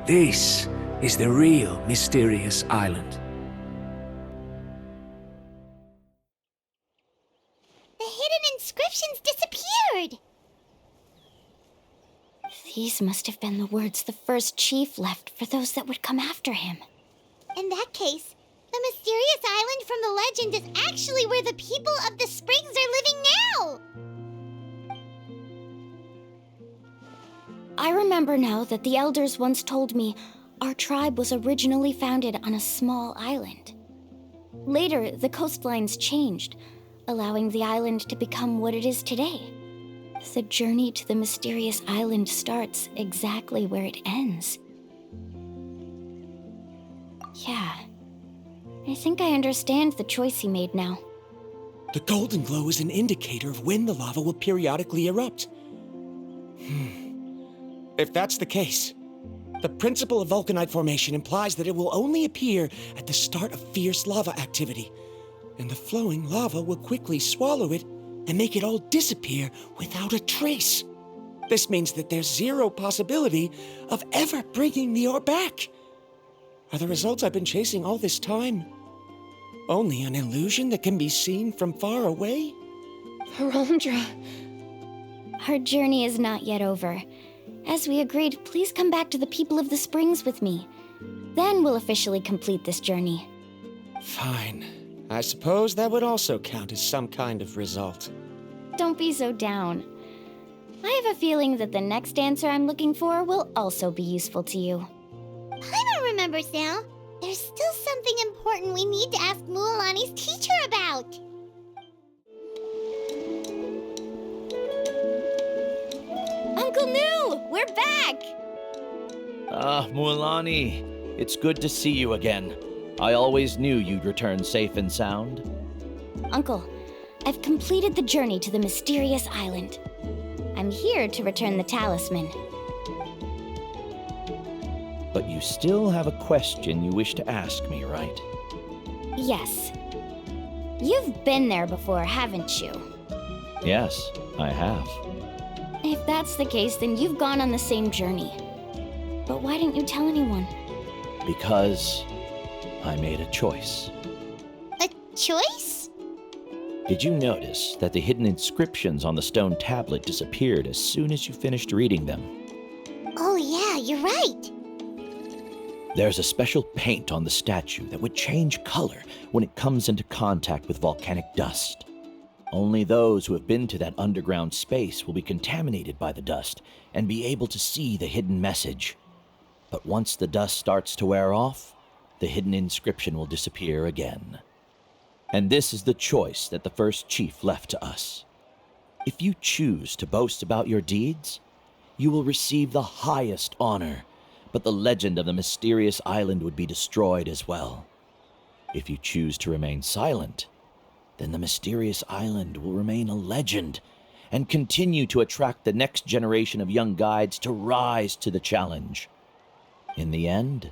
this is the real Mysterious Island. The hidden inscriptions disappeared! These must have been the words the first chief left for those that would come after him. In that case, the mysterious island from the legend is actually where the people of the springs are living now! I remember now that the elders once told me our tribe was originally founded on a small island. Later, the coastlines changed, allowing the island to become what it is today. The journey to the mysterious island starts exactly where it ends. Yeah. I think I understand the choice he made now. The golden glow is an indicator of when the lava will periodically erupt. If that's the case, the principle of vulcanite formation implies that it will only appear at the start of fierce lava activity, and the flowing lava will quickly swallow it and make it all disappear without a trace. This means that there's zero possibility of ever bringing the ore back. Are the results I've been chasing all this time only an illusion that can be seen from far away? Verondra. Our journey is not yet over. As we agreed, please come back to the People of the Springs with me. Then we'll officially complete this journey. Fine. I suppose that would also count as some kind of result. Don't be so down. I have a feeling that the next answer I'm looking for will also be useful to you. Paimon remembers now. There's still something important we need to ask Mualani's teacher about. Uncle New! We're back! Mualani, it's good to see you again. I always knew you'd return safe and sound. Uncle, I've completed the journey to the mysterious island. I'm here to return the talisman. But you still have a question you wish to ask me, right? Yes. You've been there before, haven't you? Yes, I have. If that's the case, then you've gone on the same journey. But why didn't you tell anyone? Because I made a choice. A choice? Did you notice that the hidden inscriptions on the stone tablet disappeared as soon as you finished reading them? Oh yeah, you're right. There's a special paint on the statue that would change color when it comes into contact with volcanic dust. Only those who have been to that underground space will be contaminated by the dust and be able to see the hidden message. But once the dust starts to wear off, the hidden inscription will disappear again. And this is the choice that the first chief left to us. If you choose to boast about your deeds, you will receive the highest honor, but the legend of the mysterious island would be destroyed as well. If you choose to remain silent, then the mysterious island will remain a legend and continue to attract the next generation of young guides to rise to the challenge. In the end,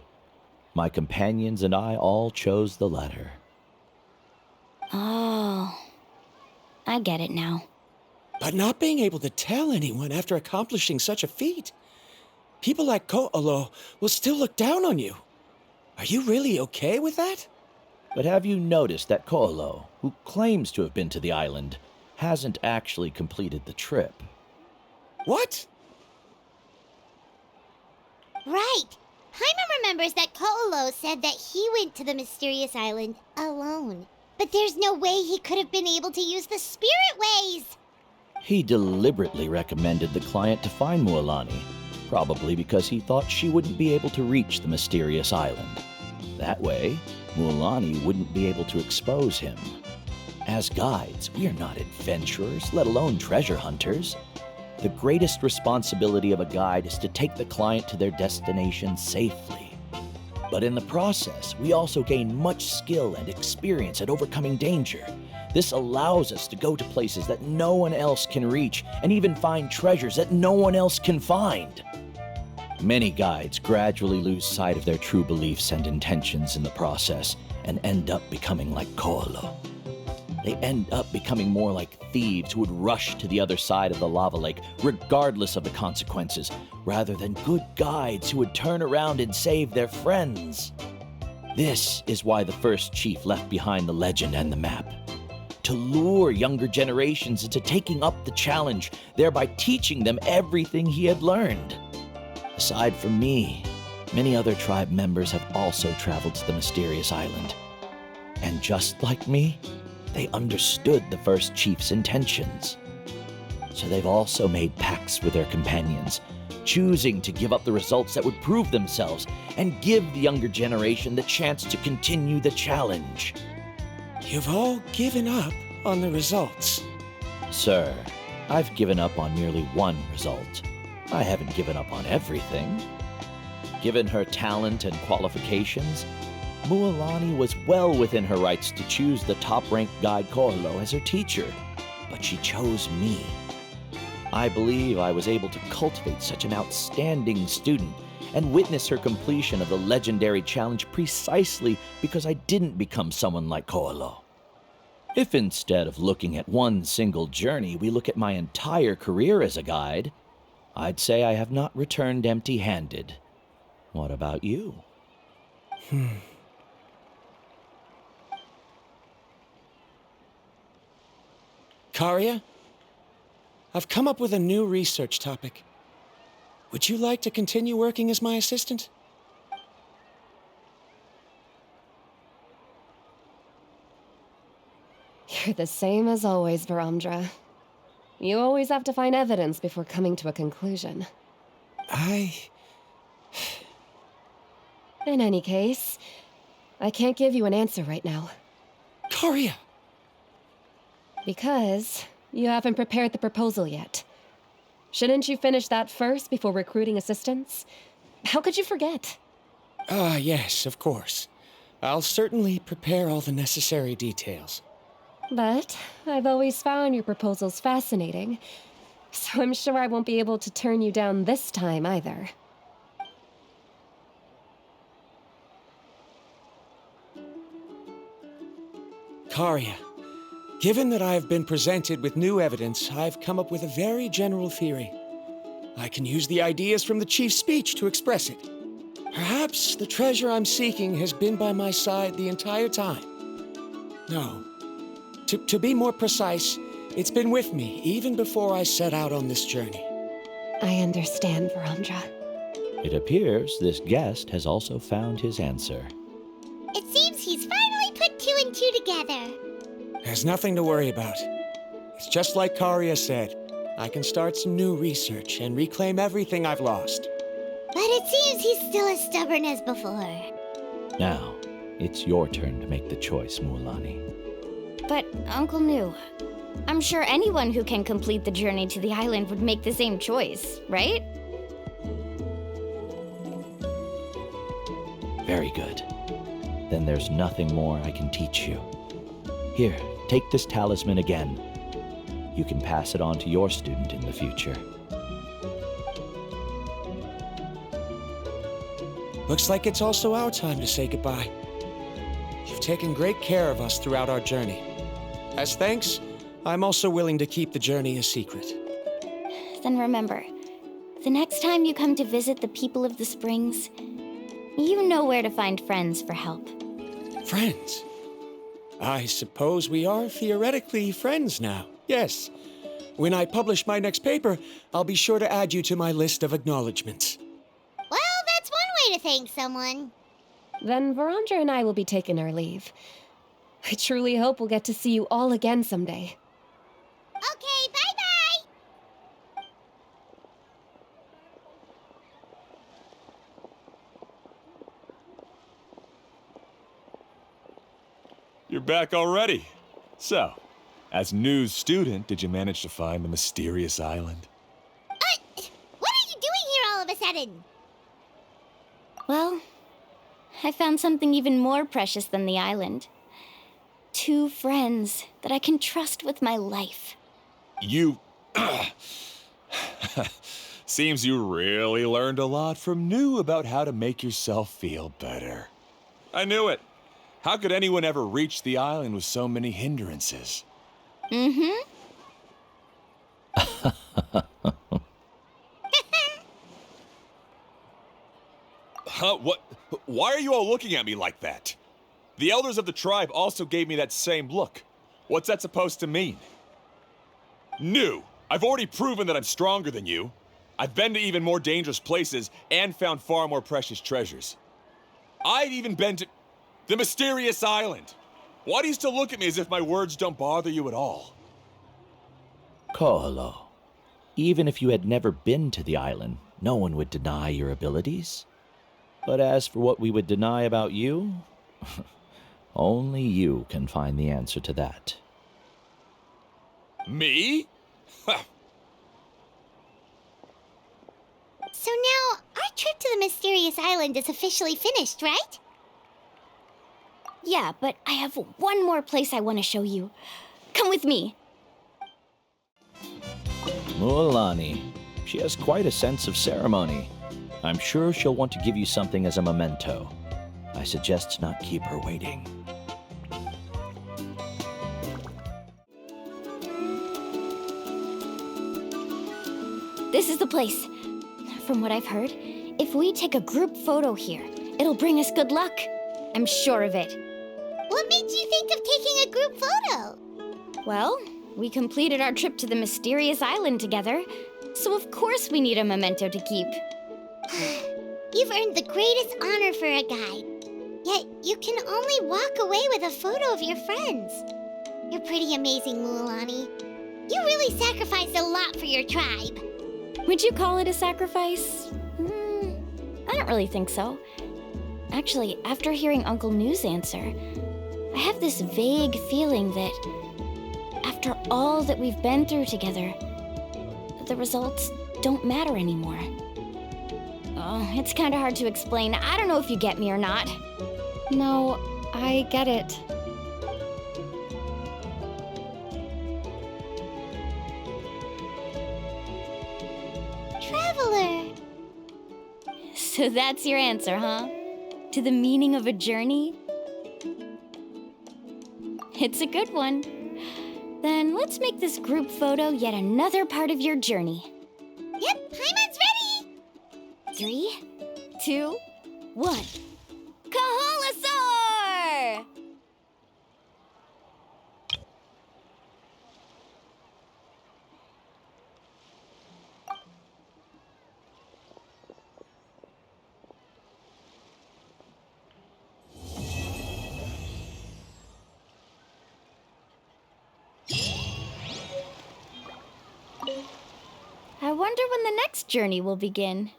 my companions and I all chose the latter. Oh, I get it now. But not being able to tell anyone after accomplishing such a feat. People like Ko'olo will still look down on you. Are you really okay with that? But have you noticed that Ko'olo, who claims to have been to the island, hasn't actually completed the trip? What? Right. Paimon remembers that Ko'olo said that he went to the mysterious island alone. But there's no way he could have been able to use the spirit ways. He deliberately recommended the client to find Mualani, probably because he thought she wouldn't be able to reach the mysterious island. That way, Mualani wouldn't be able to expose him. As guides, we are not adventurers, let alone treasure hunters. The greatest responsibility of a guide is to take the client to their destination safely. But in the process, we also gain much skill and experience at overcoming danger. This allows us to go to places that no one else can reach, and even find treasures that no one else can find. Many guides gradually lose sight of their true beliefs and intentions in the process, and end up becoming like Ko'olo. They end up becoming more like thieves who would rush to the other side of the lava lake, regardless of the consequences, rather than good guides who would turn around and save their friends. This is why the first chief left behind the legend and the map. To lure younger generations into taking up the challenge, thereby teaching them everything he had learned. Aside from me, many other tribe members have also traveled to the mysterious island. And just like me, they understood the first chief's intentions. So they've also made pacts with their companions, choosing to give up the results that would prove themselves and give the younger generation the chance to continue the challenge. You've all given up on the results. Sir, I've given up on merely one result. I haven't given up on everything. Given her talent and qualifications, Mualani was well within her rights to choose the top-ranked guide Koalo as her teacher, but she chose me. I believe I was able to cultivate such an outstanding student and witness her completion of the legendary challenge precisely because I didn't become someone like Koalo. If instead of looking at one single journey, we look at my entire career as a guide, I'd say I have not returned empty-handed. What about you? Karia, I've come up with a new research topic. Would you like to continue working as my assistant? You're the same as always, Varamdra. You always have to find evidence before coming to a conclusion. In any case, I can't give you an answer right now. Karia! Because you haven't prepared the proposal yet. Shouldn't you finish that first before recruiting assistants? How could you forget? Yes, of course. I'll certainly prepare all the necessary details. But I've always found your proposals fascinating, so I'm sure I won't be able to turn you down this time either. Karia, given that I have been presented with new evidence, I've come up with a very general theory. I can use the ideas from the chief's speech to express it. Perhaps the treasure I'm seeking has been by my side the entire time. No. To be more precise, it's been with me even before I set out on this journey. I understand, Varamdra. It appears this guest has also found his answer. It seems he's finally put two and two together. There's nothing to worry about. It's just like Karia said. I can start some new research and reclaim everything I've lost. But it seems he's still as stubborn as before. Now, it's your turn to make the choice, Mualani. But, Uncle Nu, I'm sure anyone who can complete the journey to the island would make the same choice, right? Very good. Then there's nothing more I can teach you. Here, take this talisman again. You can pass it on to your student in the future. Looks like it's also our time to say goodbye. You've taken great care of us throughout our journey. As thanks, I'm also willing to keep the journey a secret. Then remember, the next time you come to visit the people of the Springs, you know where to find friends for help. Friends? I suppose we are theoretically friends now. Yes. When I publish my next paper, I'll be sure to add you to my list of acknowledgements. Well, that's one way to thank someone. Then Varamdra and I will be taking our leave. I truly hope we'll get to see you all again someday. Okay, bye-bye! You're back already. So, as new student, did you manage to find the mysterious island? What are you doing here all of a sudden? Well, I found something even more precious than the island. 2 friends that I can trust with my life. You... Seems you really learned a lot from New about how to make yourself feel better. I knew it. How could anyone ever reach the island with so many hindrances? Mm-hmm. Huh? What? Why are you all looking at me like that? The elders of the tribe also gave me that same look. What's that supposed to mean? New! I've already proven that I'm stronger than you. I've been to even more dangerous places and found far more precious treasures. I've even been to the mysterious island. Why do you still look at me as if my words don't bother you at all? Koalo, even if you had never been to the island, no one would deny your abilities. But as for what we would deny about you, only you can find the answer to that. Me? So now, our trip to the mysterious island is officially finished, right? Yeah, but I have one more place I want to show you. Come with me. Mualani. She has quite a sense of ceremony. I'm sure she'll want to give you something as a memento. I suggest not keep her waiting. This is the place. From what I've heard, if we take a group photo here, it'll bring us good luck. I'm sure of it. What made you think of taking a group photo? Well, we completed our trip to the mysterious island together, so of course we need a memento to keep. You've earned the greatest honor for a guide. Yet you can only walk away with a photo of your friends. You're pretty amazing, Mualani. You really sacrificed a lot for your tribe. Would you call it a sacrifice? I don't really think so. Actually, after hearing Uncle New's answer, I have this vague feeling that after all that we've been through together, the results don't matter anymore. Oh, it's kind of hard to explain. I don't know if you get me or not. No, I get it. Traveler! So that's your answer, huh? To the meaning of a journey? It's a good one. Then let's make this group photo yet another part of your journey. Yep, Paimon's ready! 3, 2, 1. Kaholasaur! I wonder when the next journey will begin.